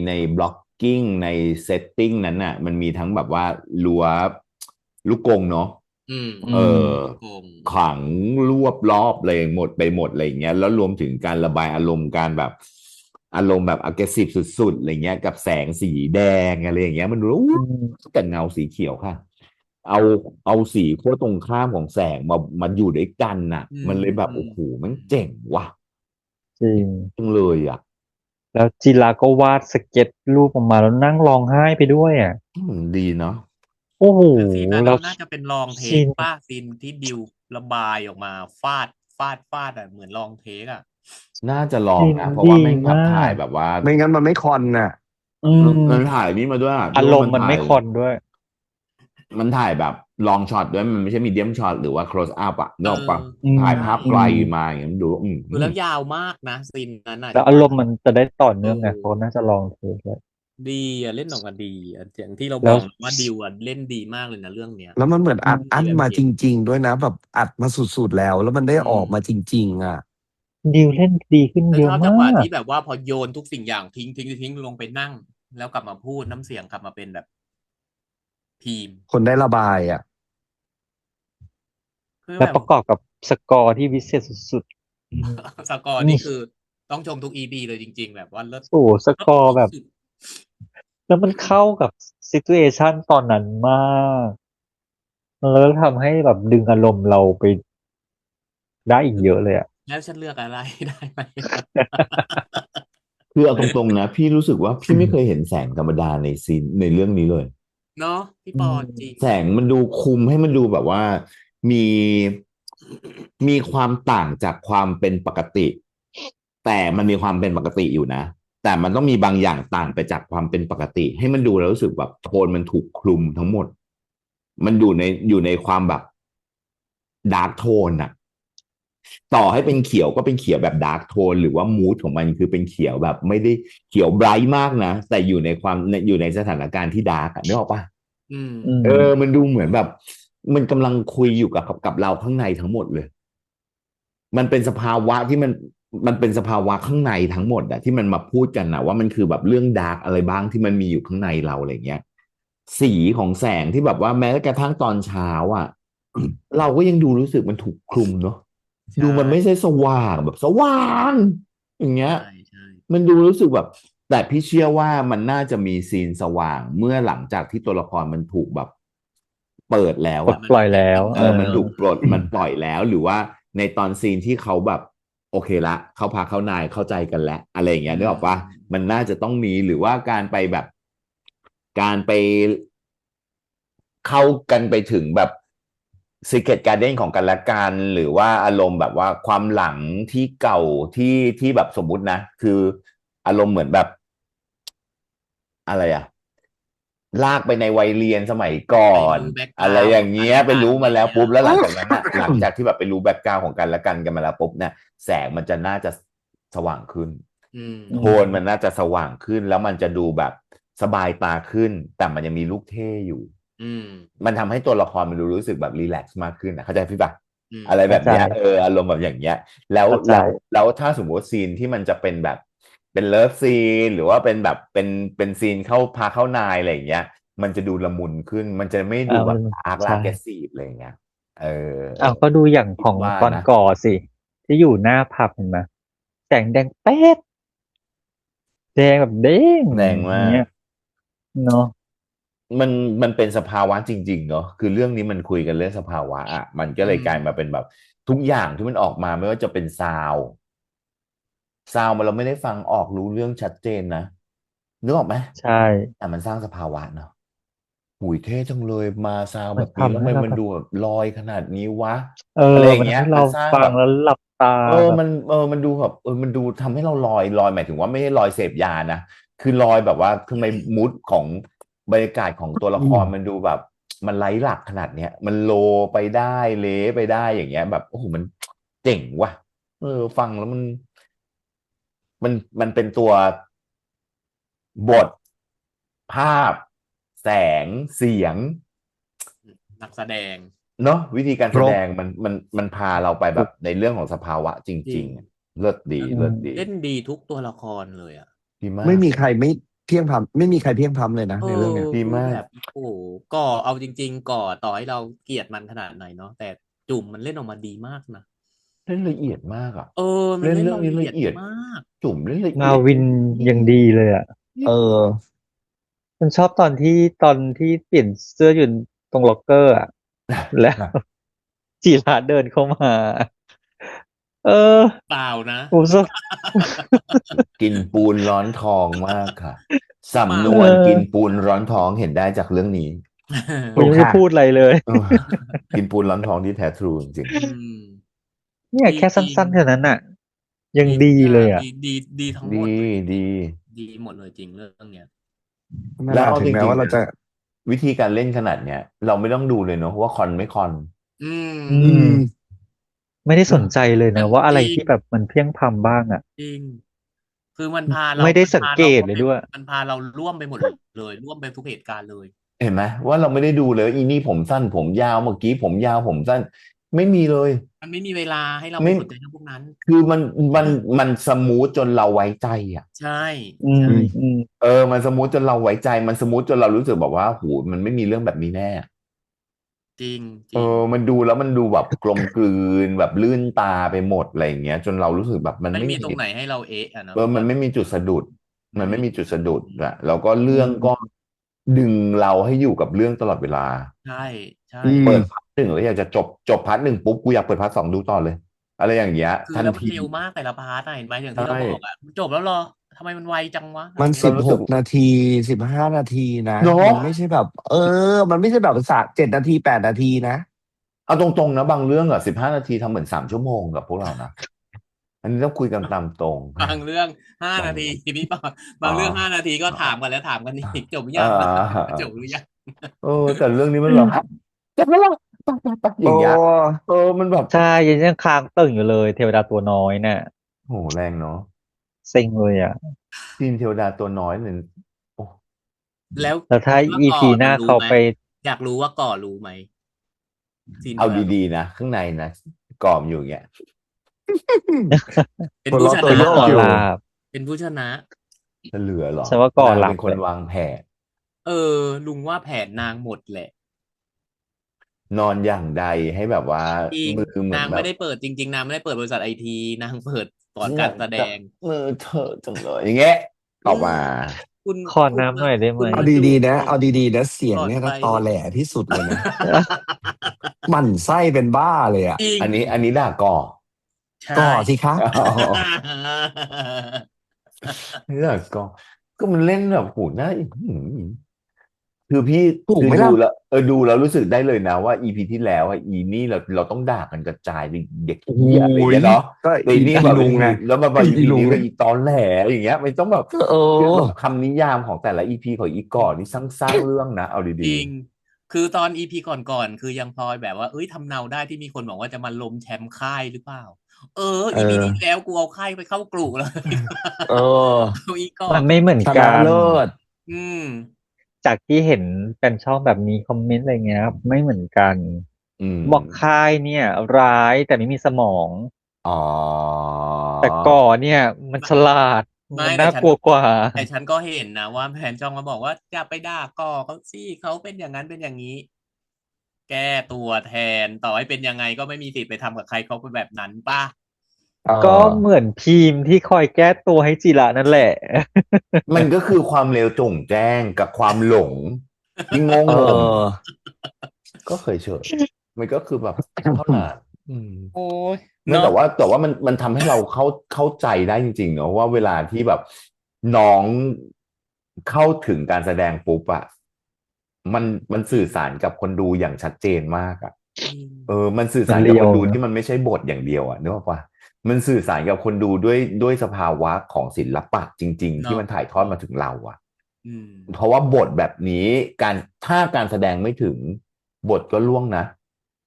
A: ในบล็อกกิ้งในเซตติ้งนั้นน่ะมันมีทั้งแบบว่ารั้วลูกกรงเนาะ
B: อืม
C: อื
A: เอ
C: ม
A: อ
B: ลูกกง
A: ขังรวบรอบเลยหมดไปหมดอะไรอย่างเงี้ยแล้วรวมถึงการระบายอารมณ์การแบบอารมณ์แบบ aggressive สุดๆอะไรเงี้ยกับแสงสีแดงอะไรอย่างเงี้ยมันดูแล้ว
C: อื
A: อู้
C: ม
A: แต่เงาสีเขียวค่ะเอาเอาสีขั้วตรงข้ามของแสงมาอยู่ด้วยกันน่ะ
B: อืม
A: มันเลยแบบ
B: อืม
A: โอ้โหมัน
B: อืม
A: เจ๋งว่ะ
C: จริง
A: จังเลยอ่ะ
C: แล้วจิราก็วาดสเก็ตรูปออกมาแล้วนั่งร้องไห้ไปด้วยอ่ะ
A: ดีเนาะ
C: โอ้โห
B: แล้วซีนนั้น
C: แล้ว
B: น่าจะเป็นลองเท
C: ซีน
B: คป้าซีนที่ดิวระบายออกมาฟาดอ่ะเหมือนลองเทคอ่ะ
A: น่าจะลอง
C: ซีน
A: นะเพราะว่า
C: ดี
A: แม่งขับ
C: มา
A: ถ่าย
C: ก
A: แบบว่า
D: ไม่งั้นมันไม่คอนน่ะ
C: อื
A: มัน
C: ม
A: ถ่ายนี่มาด้วยอ่ะพี่
C: อารมณ์มันไม่
A: ว่ามันถ่าย
C: คอนด้วย
A: มันถ่ายแบบลองช็อตด้วยมันไม่ใช่มีเดียมช็อตหรือว่า close up อะ
B: เอ
A: นึกออกปะ
B: อ
C: อืม
A: ถ่าย
B: ใช่
A: ภาพไกล
C: อืม
A: มาอย่างนี้มันดู
B: คือแล้วยาวมากนะซีนนั้นน่ะ
C: แล้ว
B: ที่วาด
C: อารมณ์มันจะได้ต่อ
B: เอ
C: เนื่องไงเขา
B: อ
C: น่าจะลองเทสเลย
B: ดีอ่ะเล่นออกมาดีอ่ะอย่างที่เราบ
C: แล้ว
B: อกว่าดิวอ่ะเล่นดีมากเลยนะเรื่องเนี้ย
D: แล้วมันเหมือนอัดอั้นมาจ
B: ที่แบบเห็น
D: ริงๆด้วยนะแบบอัดมาสุดๆแล้วแล้วมันได้
B: อืม
D: ออกมาจริงๆอ่ะ
C: ดิวเล่นดีขึ้น
B: แล้ว
C: เยอะมา
B: ชอบจังหวะ
C: ก
B: ที่แบบว่าพอโยนทุกสิ่งอย่างทิ้งลงไปนั่งแล้วกลับมาพูดน้ำเสียงกลับมาเป็นแบบพีม
D: คนได้ระบายอ่ะ
B: คือ
C: และ
B: แบบ
C: ประกอบกับสกอร์ที่วิเศษสุดๆ
B: สกอร์
C: อืม
B: นี่คือต้องชมทุกอีพีเลยจริงๆแบบว่าเลิศ
C: โอ้ส
B: เลิศ
C: กอร์แบบ
B: สุด
C: แล้วมันเข้ากับซิทูเอชันตอนนั้นมากแล้วทำให้แบบดึงอารมณ์เราไปได้อีกเยอะเลยอ่ะ
B: แล้วฉันเลือกอะไรได้ไหม
A: คือเอาตรงๆนะพี่รู้สึกว่าพี่ไม่เคยเห็นแสงธรรมดาในซีนในเรื่องนี้เลย
B: เนาะพี่
C: อื
B: ปอจริง
C: ม
A: แสงมันดูคุมให้มันดูแบบว่ามีมีความต่างจากความเป็นปกติแต่มันมีความเป็นปกติอยู่นะแต่มันต้องมีบางอย่างต่างไปจากความเป็นปกติให้มันดูแล้วรู้สึกแบบโทนมันถูกคลุมทั้งหมดมันอยู่ในความแบบดาร์กโทนอะต่อให้เป็นเขียวก็เป็นเขียวแบบดาร์กโทนหรือว่ามูดของมันคือเป็นเขียวแบบไม่ได้เขียวไบรท์มากนะแต่อยู่ในสถานการณ์ที่ดาร์กอะนึกออกปะ
B: อืม
C: อืม
A: มันดูเหมือนแบบมันกำลังคุยอยู่กับเราข้างในทั้งหมดเลยมันเป็นสภาวะที่มันเป็นสภาวะข้างในทั้งหมดอะที่มันมาพูดกันนะว่ามันคือแบบเรื่องดาร์กอะไรบ้างที่มันมีอยู่ข้างในเราอะไรเงี้ยสีของแสงที่แบบว่าแม้กระทั่งตอนเช้าอ่ะเราก็ยังดูรู้สึกมันถูกคลุมเนาะดู
B: ใช่
A: มันไม่ใช่สว่างแบบสว่างอย่างเงี้ย
B: ใช่ใช่
A: มันดูรู้สึกแบบแต่พี่เชื่อว่ามันน่าจะมีซีนสว่างเมื่อหลังจากที่ตัวละครมันถูกแบบเปิดแล้ว
C: ปลด
A: อะ
C: ปล่อยแล้ว
B: มันโอเพน
C: เออ
A: มันถูกปลดมันปล่อยแล้วหรือว่า ในตอนซีนที่เขาแบบโอเคละเขาพาเข้านายเข้าใจกันแล้วอะไรอย่างเงี้ยนึกออกปะมันน่าจะต้องมีหรือว่าการไปแบบการไปเข้ากันไปถึงแบบ Secret Garden ของกันและกันหรือว่าอารมณ์แบบว่าความหลังที่เก่าที่แบบสมมุตินะคืออารมณ์เหมือนแบบอะไรอะลากไปในวัยเรียนสมัยก่อ
B: ไป
A: น
B: รู้แบ็กก
A: อะไร
B: ราวด์
A: อย่างเงี้ยไปรู้มาแล้วปุ๊บแล้วหลังจากนั้นอะหลัง
B: อะ
A: จากที่แบบไปรู้แบ็กกราวของกันและกันมาแล้วปุ๊บเนี่ยแสงมันจะน่าจะสว่างขึ้น
B: อืม
A: โทนมันน่าจะสว่างขึ้นแล้วมันจะดูแบบสบายตาขึ้นแต่มันยังมีลูกเท่อยู่
B: อืม
A: มันทำให้ตัวละครมันรู้สึกแบบรีแลกซ์มากขึ้นนะเข้าใจพี่ปะ
B: อืม
A: อะไรแบ
C: เข้า
A: บ
C: ใจ
A: เนี้ยอารมณ์แบบอย่างเงี้ยแล้ว
C: เข้าใจ
A: แล้วถ้าสมมติซีนที่มันจะเป็นแบบเป็นเลิฟซีนหรือว่าเป็นแบบเป็นซีนเข้าพาเข้านายอะไรอย่างเงี้ยมันจะดูละมุนขึ้น มันจะไม่ดูแบบอาร์คลา
C: ใช่
A: แกสซีฟอะไรอย่างเงี้ยเออ
C: ก็ดูอย่าง
A: คิ
C: ข
A: ด
C: อง
A: ว่า
C: ตอน
A: นะ
C: ก่อสิ ที่อยู่หน้าผับเห็นไหมแสงแดงแป๊ดแดงแบบเด้ง
A: แดงมาก
C: เงี้ยเนาะ
A: มันมันเป็นสภาวะจริงๆเนาะคือเรื่องนี้มันคุยกันเรื่องสภาวะอ่ะมันก็เลยกลายมาเป็นแบบทุกอย่างที่มันออกมาไม่ว่าจะเป็นซาวมันเราไม่ได้ฟังออกรู้เรื่องชัดเจนนะนึกออกไหม
C: ใช่
A: แต่มันสร้างสภาวะเนาะหุยเท่จังเลยมาซาว
C: มั
A: แบ
C: น
A: บนี้แล้วทำ
C: ทำให้เรา
A: ไมมัน
C: แบบ
A: ดูแบบลอยขนาดนี้วะอะไรอย่า
C: มัน
A: งเงี้ย
C: ทำให้
A: มั
C: เรา
A: นสร้าง
C: ฟัง
A: แบบ
C: แล้วหลับตาแบบ
A: มันดูแบบมันดูทำให้เราลอยหมายถึงว่าไม่ได้ลอยเสพยานะคือลอยแบบว่าทำไมมูดของบรรยากาศของตัวละครมันดูแบบมันไร้หลักขนาดเนี้ยมันโลไปได้เละไปได้อย่างเงี้ยแบบโอ้โหมันเจ๋งว่ะฟังแล้วมันเป็นตัวบทภาพแสงเสียง
B: นักแสดง
A: เนาะวิธีการ
D: ค
A: แส
D: รบ
A: ดงมันพาเราไปแบบในเรื่องของสภาวะจ
B: จริ
A: ริง
B: ง
A: ๆ เลิศดี
C: อืม
A: เลิศดี
B: เล่นดีทุกตัวละครเลยอ่ะ
A: ดีมา
D: ไม่
A: ก
D: มีใครไม่เพียงพำไม่มีใครเพียงพำเลยนะในเรื่องเนี้ย
A: ดี
B: คือ
A: มาก
B: แบบโอ้โหก่อเอาจริง ๆ ก่อต่อให้เราเกลียดมันขนาดไหนเนาะแต่จุ่มมันเล่นออกมาดีมากนะ
A: เล่นละเอียดมากอ่ะ
B: มัน
A: เล่น
B: เล่น
A: เรื่อง
B: ละ
A: นี้
B: เอี
A: ละ
B: ยด
A: เอียด
B: มาก
A: จุ่มเล่นละ
C: มา
A: เอียด
C: วินยังดีเลยอ่ะ
D: เออ
C: มันชอบตอนที่เปลี่ยนเสื้ออยู่ตรงล็อกเกอร์อ่ะ แล้ว จีราเดินเข้ามา เออ
B: เปล่านะ
C: ผมชอบ
A: กินปูนร้อนทองมากค่ะ สำน
B: เป
A: วน
C: ล่า
A: กินปูนร้อนทองเห็นได้จากเรื่องนี้
C: ผมยังไม่ได้
D: ค่ะ
C: พูดอะไรเลย
A: เออกินปูนร้อนทองที่แท้ทรูจริง
B: อืม
C: เนี่ย
B: ดี
C: แค่
B: จริง
C: สั้นๆแค่นั้นน่ะ ยัง
B: ดีทุ
C: ดี
B: กอ
C: เล
B: ย่าง
C: ยอ่ะ
B: ดีทั้ง
A: ๆ
B: หม
A: ดี
B: ดเลย
A: ดี
B: ดีหมดเลยจริงเรื่องเนี้ย
D: ไม่
A: แล้ว
D: ว่า
A: เอา
D: ถึ
A: จ
D: งแม้
A: ริง
D: ว่า
A: ๆ
D: เรา
A: นะ
D: จะ
A: วิธีการเล่นขนาดเนี้ย เราไม่ต้องดูเลยเนาะว่าคอนไม่คอน
B: อืม
C: อื
D: อื
C: ม
D: ม
C: ไม่ได้สน
A: เนาะ
C: ใจเลย
B: มั
C: นะ
B: น
C: ว่าอะ
B: จ
C: ไร
B: ริ
C: ที่
B: ง
C: แบบมันเพรี่ยงพล้ำบ้างอ่ะ
B: จริง คือมันพาเรา
C: ไม่ได้
B: มัน
C: สัง
B: พา
C: เก
B: เรา
C: ต
B: เข้า
C: เล
B: ไป
C: ยด้วย
B: มันพาเราร่วมไปหมด เลย ร่วมไปทุกเหตุการณ์เลย
A: เห็นไหมว่าเราไม่ได้ดูเลยว่าอีนี่ผมสั้นผมยาวเมื่อกี้ผมยาวผมสั้น ไม่มีเลย
B: มันไม่มีเวลาให้เราไป
A: ไม่
B: สนใจเรื่องพวกนั้น
A: คือมันสมูทจนเราไว้ใจอ่ะ
B: ใช่
C: อื
B: ใช่
C: ม อืม
A: มันสมูทจนเราไว้ใจ มันสมูทจนเรารู้สึกแบบว่าโหมันไม่มีเรื่องแบบนี้แน่
B: จริง จริง
A: มันดูแล้วมันดูแบบกลมกลืนแบบลื่นตาไปหมดอะไรอย่างเงี้ย จนเรารู้สึกแบบมัน
B: ไม่
A: ไม่
B: มี
A: มี
B: ตรงไหนให้เราเอะอะเนาะ
A: มัน
B: ว่า
A: ไม่มีจุดสะดุด มันไม่มีจุดสะดุดอะแล้วก็เรื่อง
C: อืม
A: ก็ดึงเราให้อยู่กับเรื่องตลอดเวลา
B: ใช่ ใช่
D: อืม
A: เปิดพาร์ทหนึ่งแล้วอยากจะจบพาร์ทหนึ่งปุ๊บกูอยากเปิดพาร์ทสองดูต่อเลย อะไรอย่างเงี้ย
B: คือ
A: ทัน
B: แล้วมัน
A: ที
B: เร็วมากแต่ละพาร์ตอะเห็นไหมอย่าง
A: ใช
B: ที่เราบอก
A: ่
B: อะจบแล้วเหรอทำไมมันไวจังวะ อะไร
D: มัน
B: เงี้
A: เรา
B: ย
A: รู้สึก
D: 16 นาที 15 นาทีนะ
A: เนาะ
D: มันไม่ใช่แบบ มันไม่ใช่แบบ7 นาที 8 นาทีนะ
A: เอาตรงๆนะบางเรื่องอะ15 นาทีทำเหมือน3 ชั่วโมงกับพวกเรานะ อันนี้ต้องคุยกันตามตรง
B: บางเรื่อง 5
A: บาง
B: นาที พี่ปอ
A: อ๋
B: บางเรื่อง
A: อ
B: 5 นาทีก็
A: อ๋อ
B: ถามกันแล้วถามกันอีก จบหรือ
A: อ่า
B: ยัง จบหรือยัง
A: แต่เรื่องนี้มันแบบจบแล้วเหรอไปๆๆอย่างเงี้ย
D: โอ้
A: มันแบบ
C: ใช่ ยังค้างตึงอยู่เลย เทวดาตัวน้อยน่ะ
A: โหแรงเนาะ
C: เซ็งเลยอ่ะ
A: ซีนเทวดาตัวน้อยเนี่ยโอ้
B: แล้ว
C: แล้วถ้า
B: ว่า
C: EP
B: ก่อ
C: หน้า
B: รู้
C: เขา
B: ไหม
C: ไป
B: อยากรู้ว่าก่อรู้ไหมซีน
A: เอา
B: เทวดาตัว
A: ดีๆนะข้างในนะกรอบอยู่อย่างเงี้ย
B: เป็น
D: หัว
B: ผู้
D: เราะ
B: ช
D: ตั
C: ฉั
D: วน โย
B: นะ
C: ว่าก่อ
D: กอยู่
C: ลาบ
B: เป็นผู้ชนะ
A: จะเหลือเหรอ
C: ฉันว่าก่อน
A: นาง
C: หลับ
A: เป็นคน
C: แหละ
A: วางแผน
B: ลุงว่าแผนนางหมดแหละ
A: นอนอย่างใดให้แบบว่า
B: จริง
A: มือเหมือน
B: นาง
A: แบ
B: ไม่
A: บ
B: ได้เปิดจริง ๆ นางไม่ได้เปิดบริษัทไอที นางเปิดสอน
A: ฉันอาก
B: ายรแสด
A: จับ
B: ง
A: มือเธอจังเลยอย่างเงี้ยออกมา
B: คุณ
C: ขอ
B: คุณ
C: น้ำหน่อยได้ไหม
B: คุณ
D: เอา
B: มาดู
D: ดีๆนะ
B: ผม
D: เอาดีๆนะเสียง
B: ก่อน
D: เนี่ย
B: ไป
D: นะตอแหลที่สุดเลยนะ หมั่นไส้เป็นบ้าเลยอ่ะ
B: จริง
A: อันนี้ด่าก่อ
B: ใช่
D: ก่อสิคะ
A: นี่ด่าก่อก็มันเล่นแบบโหน่าคือพี่
D: ถูก
A: คือ
D: ไหม
A: ดู
D: ล่ะ
A: แล้วดูแล้วรู้สึกได้เลยนะว่าอีพีที่แล้วอะอีนี่เราต้องด่ากันกระจายเลยเด็ก
D: โอ้
A: เหี้ยอะไรอย่างเงี้ย
D: ย
A: เนาะ
D: ก็
A: แต่อีนี่
D: อี
A: แบบ
D: ลุงไง
A: แล้วมาอี
D: อี
A: พี
D: ลุง
A: นี้
D: ไง
A: ก็อีตอนแหลอย่างเงี้ยมันต้องแบบ
D: เอ
A: คือ
D: อ
A: แบบคำนิยามของแต่ละอีพีของอีก่อนนี่สร้างเรื่องนะเอา
B: จ
A: ดี
B: ริง คือตอนอีพีก่อนๆคือยังพอแบบว่า เอ้ยทำเนาได้ที่มีคนบอกว่าจะมาล้มแชมป์ค่ายหรือเปล่า อีพีที่แล้วกูเอาค่ายไปเข้ากลุ่มแล้ว
D: เออ
B: เอาอีก่อ
C: มันไม่เหมือน
D: ช
C: กั
D: นะ
C: น
D: เลิศ
B: อืม
C: จากที่เห็นเป็นช่องแบบมีคอมเมนต์อะไรเงี้ยครับไม่เหมือนกัน
A: ๆ อืม
C: บอกค่ายเนี่ย ร้ายแต่ไม่มีสมอง
A: อ๋อ
C: แต่ก่อเนี่ย มันฉลาด
B: ไม่
C: มัน
B: แต่
C: น่า
B: ฉัน
C: กลัวกว่า
B: แต่ฉันก็เห็นนะว่าแฟนช่องมาบอกว่าอย่าไปด่าก่อเขาสิเขาเป็นอย่างนั้นเป็นอย่างนี้ แก้ตัวแทนต่อให้เป็นยังไงก็ไม่มีสิทธิ์ไปทำกับใครเขาเป็นแบบนั้นป่ะ
C: ก็เหมือนพีมที่คอยแก้ตัวให้จิระนั่นแหละ
A: มันก็คือความเร็วโจ่งแจ้งกับความหลงที่งง
D: เอง
A: ง
D: อ
A: ก็เคยเฉยมันก็คือแบบเท่านั้น
B: โอ้ย
A: นั่น
B: เนาะ
A: แต่ว่ามันทำให้เราเข้าใจได้จริงๆเนอะว่าเวลาที่แบบน้องเข้าถึงการแสดงปุ๊บอะมันสื่อสารกับคนดูอย่างชัดเจนมากอะ มันสื่อสารกับคนดู
C: มันเรียวนะ
A: ที่มันไม่ใช่บทอย่างเดียวอะนึกออกปะมันสื่อสารกับคนดูด้วยสภาวะของศิลปะจริง ๆ ที่มันถ่ายทอดมาถึงเราอะ
B: อืม
A: เพราะว่าบทแบบนี้ถ้าการแสดงไม่ถึงบทก็ล่วงนะ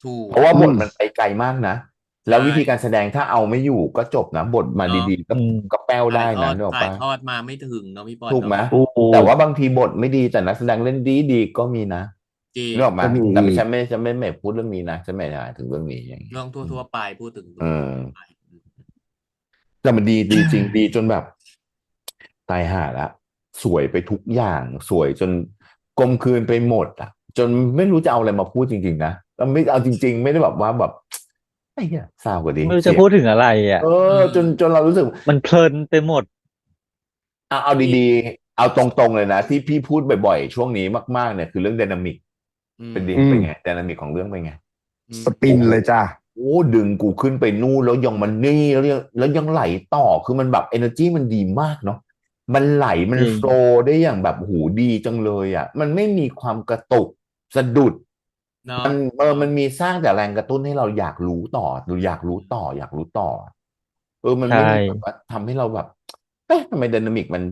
B: ถูก
A: เพราะว่าบท
D: อืม
A: มันไปไกลมากนะ แล้ว
B: ใช่
A: วิธีการแสดงถ้าเอาไม่อยู่ก็จบนะบทมา
B: เนอะ
A: ดีๆก็แป้วได้นะนึกออก
B: ถ่าย
A: ปะ
B: ทอดมาไม่ถึงเนาะพี่ปอน
A: ถูกไหม
B: เนาะ
D: ถูก
A: แต่ว่าบางทีบทไม่ดีแต่นักแสดงเล่นดีก็มีนะ
B: จริง
A: นึกออกไหม
D: ก็มี
A: แต่ไม่ใช่ไม่พูดเรื่องนี้นะฉันไม่ได้ถึงเรื่องนี้อย่างเงี้ย
B: เรื่องทั่วๆไปพูดถึง
A: เออ แต่มันดีจริงดีจนแบบ ตายห่าละสวยไปทุกอย่างสวยจนกลมกลืนไปหมดอ่ะ จนไม่รู้จะเอาอะไรมาพูดจริงๆนะแล้วไม่เอาจริง ๆ ไม่ได้แบบว่าแบบไอ้เหี้ยซาวกว่าดี
C: ไม่รู้จะพูดถึงอะไรอ่ะ
A: จนเรารู้สึก
C: มันเพลินไปหมด
A: เอาดีๆ เอาตรงๆเลยนะ ที่พี่พูดบ่อยๆ ช่วงนี้มากๆเนี่ยคือเรื่องไดนามิก
B: อืม
A: เป็นไงไดนามิกของเรื่องเป็นไง
D: สปินเลยจ้ะ
A: โอ้ดึงกูขึ้นไปนู่นแล้วยังมันนี่แล้วยังไหลต่อคือมันแบบ energy มันดีมากเนาะมันไหลมัน
C: จริง
A: โฟลว์ได้อย่างแบบหูดีจังเลยอ่ะมันไม่มีความกระตุกสะดุด
B: เนาะ
A: มันมีสร้างแต่แรงกระตุ้นให้เราอยากรู้ต่ออยากรู้ต่ออยากรู้ต่อ มันไม่มีแบบว่าทำให้เราแบบทำไมไดนามิกมัน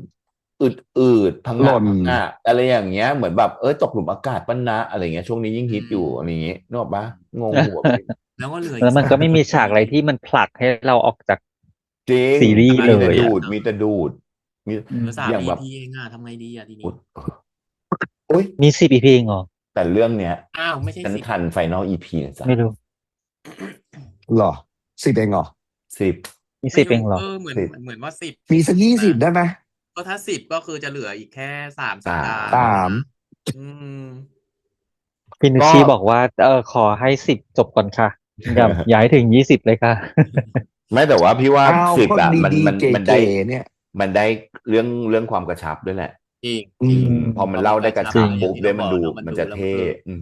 A: อืดพัง
D: หล่น
A: งะอะไรอย่างเงี้ยเหมือนแบบตกหลุมอากาศปั้นนะอะไรเงี้ยช่วงนี้ยิ่งฮิตอยู่อะไรอย่างเงี้ยนึกออกปะงงหัวไป
B: แล้วก็เหลือ
C: แล้วมันก็ไม่มี
B: 3
C: ฉากอะไรที่มันผลักให้เราออกจาก
A: จริง
C: ซีรีส์
A: มีแต่
C: เลย
A: ดู
C: อะ
A: ดมีแต่ดูดมี
B: เหลือ3
A: อย่างแบบ
B: EP เองอะทำไงดีอะทีนี้
A: โอ๊ย
C: มี10 EP เองเหรอ
A: แต่เรื่องเนี้ย
B: อ้าวไม่ใช่
A: ฉัน
B: 10
A: ทันไฟนอลอีพีนะจ๊ะ
C: ไม่รู้
D: เหรอ10เองเหรอ
A: 10
C: มี10เองเหรอ
B: เหมือนว่า10
D: มีสัก20ได้ไหม
B: ก็ถ้า10ก็คือจะเหลืออีกแค่3 สัปดาห์
D: สาม
B: อืม
C: พินุชีบอกว่าขอให้10จบก่อนค่ะ อย่าให้ถึง20เลยค่ะ
A: ไม่แต่ว่าพี่ว่า
D: อ้าว
A: 10
D: พวก
A: อ่ะ
D: ดี
A: มัน
D: ๆ
A: มันได้
D: เก๋ๆเนี่ย
A: มันได้เรื่องความกระชับด้วยแหละ
B: จริง
D: อื
B: จริง
D: ม
A: พอมันเล่าได้กระชับปุ๊บ
B: จริง
A: มันดู
B: อย่างที่เราบอกเนอะ
A: มันจะเท่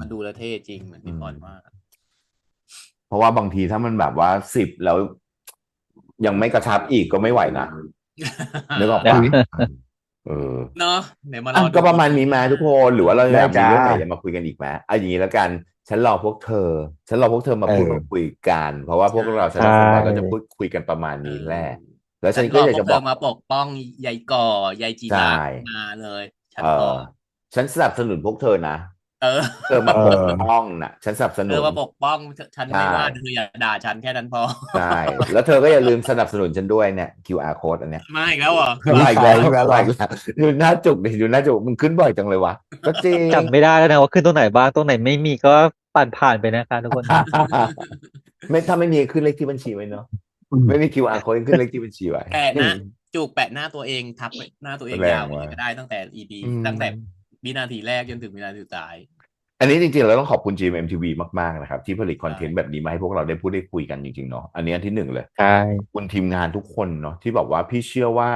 B: มันดูแล้วเท่จริงเหมือนพี่ปอนว่า
A: เพราะว่าบางทีถ้ามันแบบว่า10แล้ว ยังไม่กระชับอีกก็ไม่ไหวนะนึกออกปะ
B: เนาะเดี๋ยวมาร
A: อ่ะ
B: อดู
A: ก็ประมาณนี้มาทุกคนหรือว่าเรา
D: ได้
A: อยากมี
D: จ้า
A: เรื่องไหนจะมาคุยกันอีกไหมเอาอย่างนี้แล้วกัน ฉันรอพวกเธอมาพูด
D: เออ
A: มาคุยกัน เพราะว่าพวกเรา
C: ใช่
A: สนับสนุนก็จะพูดคุยกันประมาณนี้แหละแล้วฉันก็อยากจะ
B: พว
A: บ
B: เธ
A: อก
B: มาปกป้องยายก่อยายจี
A: ใช่
B: รามาเลยฉันพอ
A: ฉันสนับสนุนพวกเธอนะ เธอมาปกป้องนะฉันสนับสนุ
B: เธ
A: น
B: อมาปกป้องฉันไม่ว่า
A: ใช่
B: เธออย่าด่าฉันแค่นั้นพอ
A: ใช่แล้วเธอก็อย่าลืมสนับสนุนฉันด้วยเนี่ย QR code อันเนี้ย
B: มาอีกแล้วเหรอ
A: มาอีกแล้ว
D: มาอีกแล้ว
A: มาอีกแล้วดูหน้าจุกดิดูหน้าจุกมึงขึ้นบ่อยจังเลยวะก็จริง
C: จำไม่ได้แล้วนะว่าขึ้นตรงไหนบ้างตรงไหนไม่มีก็ผ่านไปนะคะทุกคน
A: ถ้าไม่มีขึ้นเลขที่บัญชีไว้เนาะไม่มี QR code ขึ้นเลขที่บัญชีไว้
B: แปะหน้าจุกแปะหน้าตัวเองทับหน้าตัวเอง
A: แรง
B: ยาว
A: ว่ะ
B: เลยก็ได้ตั้งแต่ EP
A: อืม
B: ตั้งแต่วินาทีแรกจนถึงวินาทีสุดท้าย
A: อันนี้จริงๆเราต้องขอบคุณ GMMTV มากๆนะครับที่ผลิตคอนเทนต์
B: ใช่
A: แบบนี้มาให้พวกเราได้พูดได้คุยกันจริงๆเนาะอันนี้อันที่หนึ่งเลย
C: ใช่
A: ขอบคุณทีมงานทุกคนเนาะที่บอกว่าพี่เชื่อว่า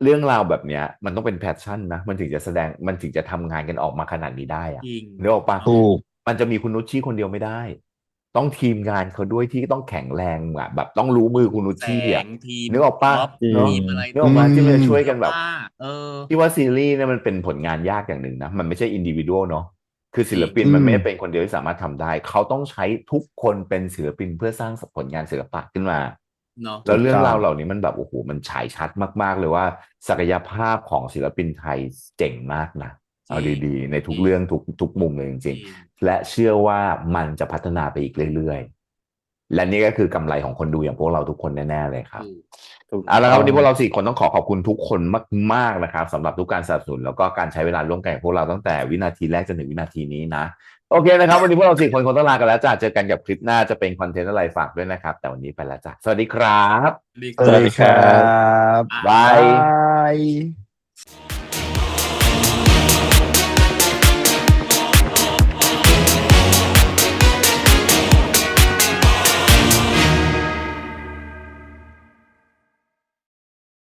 A: เรื่องราวแบบเนี้ย มันต้องเป็นแพชชั่นนะมันถึงจะแสดงมันถึงจะทำงานกันออกมาขนาดนี้ได้อะ
B: จริง
A: นึกออกปะ
D: ถูก
A: มันจะมีคุณนุชชี่คนเดียวไม่ได้ ต้องทีมงานเขาด้วยที่ต้องแข็งแรงอะแบบต้องรู้มือคุณนุช
B: แส
A: ชี่อะ
B: งทีม
A: นึกออกปะ
B: ท็อป
A: เนอะ
B: ทีมอะไร
A: นึกออกมาที่มันจะช่วยกันแบบ
B: เสื้อผ้าเออ
A: ที่ว่าซีรีส์เนี่ยมันเป็นผลงานยากอย่างหนึ่งนะมันไม่ใช่อินดิวิ u ว l เนาะคือศิลปิน
D: จริง
A: มันไม่ได้เป็นคนเดียวที่สามารถทำได้ เขาต้องใช้ทุกคนเป็นศิลปินเพื่อสร้างผลงานศิลปะขึ้นมา
B: เนาะ
A: แล้วเรื่อง
D: ถูกต้อง
A: ราวเหล่านี้มันแบบโอ้โหมันฉายชัดมากๆเลยว่า ศักยภาพของศิลปินไทยเจ๋งมากนะเอาดีๆในทุกเรื่องทุกมุมเลยจ
B: จริ
A: ริง
B: ง
A: ๆ และเชื่อว่ามันจะพัฒนาไปอีกเรื่อยๆ และนี่ก็คือกำไรของคนดูอย่างพวกเราทุกคนแน่ๆเลยครับ
B: ถูก
A: เอาละครับวันนี้พวกเรา4 คนต้องขอบคุณทุกคนมากๆนะครับสำหรับทุกการสนับสนุนแล้วก็การใช้เวลาร่วมกันกับพวกเราตั้งแต่วินาทีแรกจนถึงวินาทีนี้นะโอเคนะครับวันนี้พวกเรา4 คนคงต้องลากันแล้วจ้ะเจอกันกับคลิปหน้าจะเป็นคอนเทนต์อะไรฝากด้วยนะครับแต่วันนี้ไปแล้วจ้ะสวัสดีครับ
B: ดี
D: สวัสดีครับ
A: บาย
D: บาย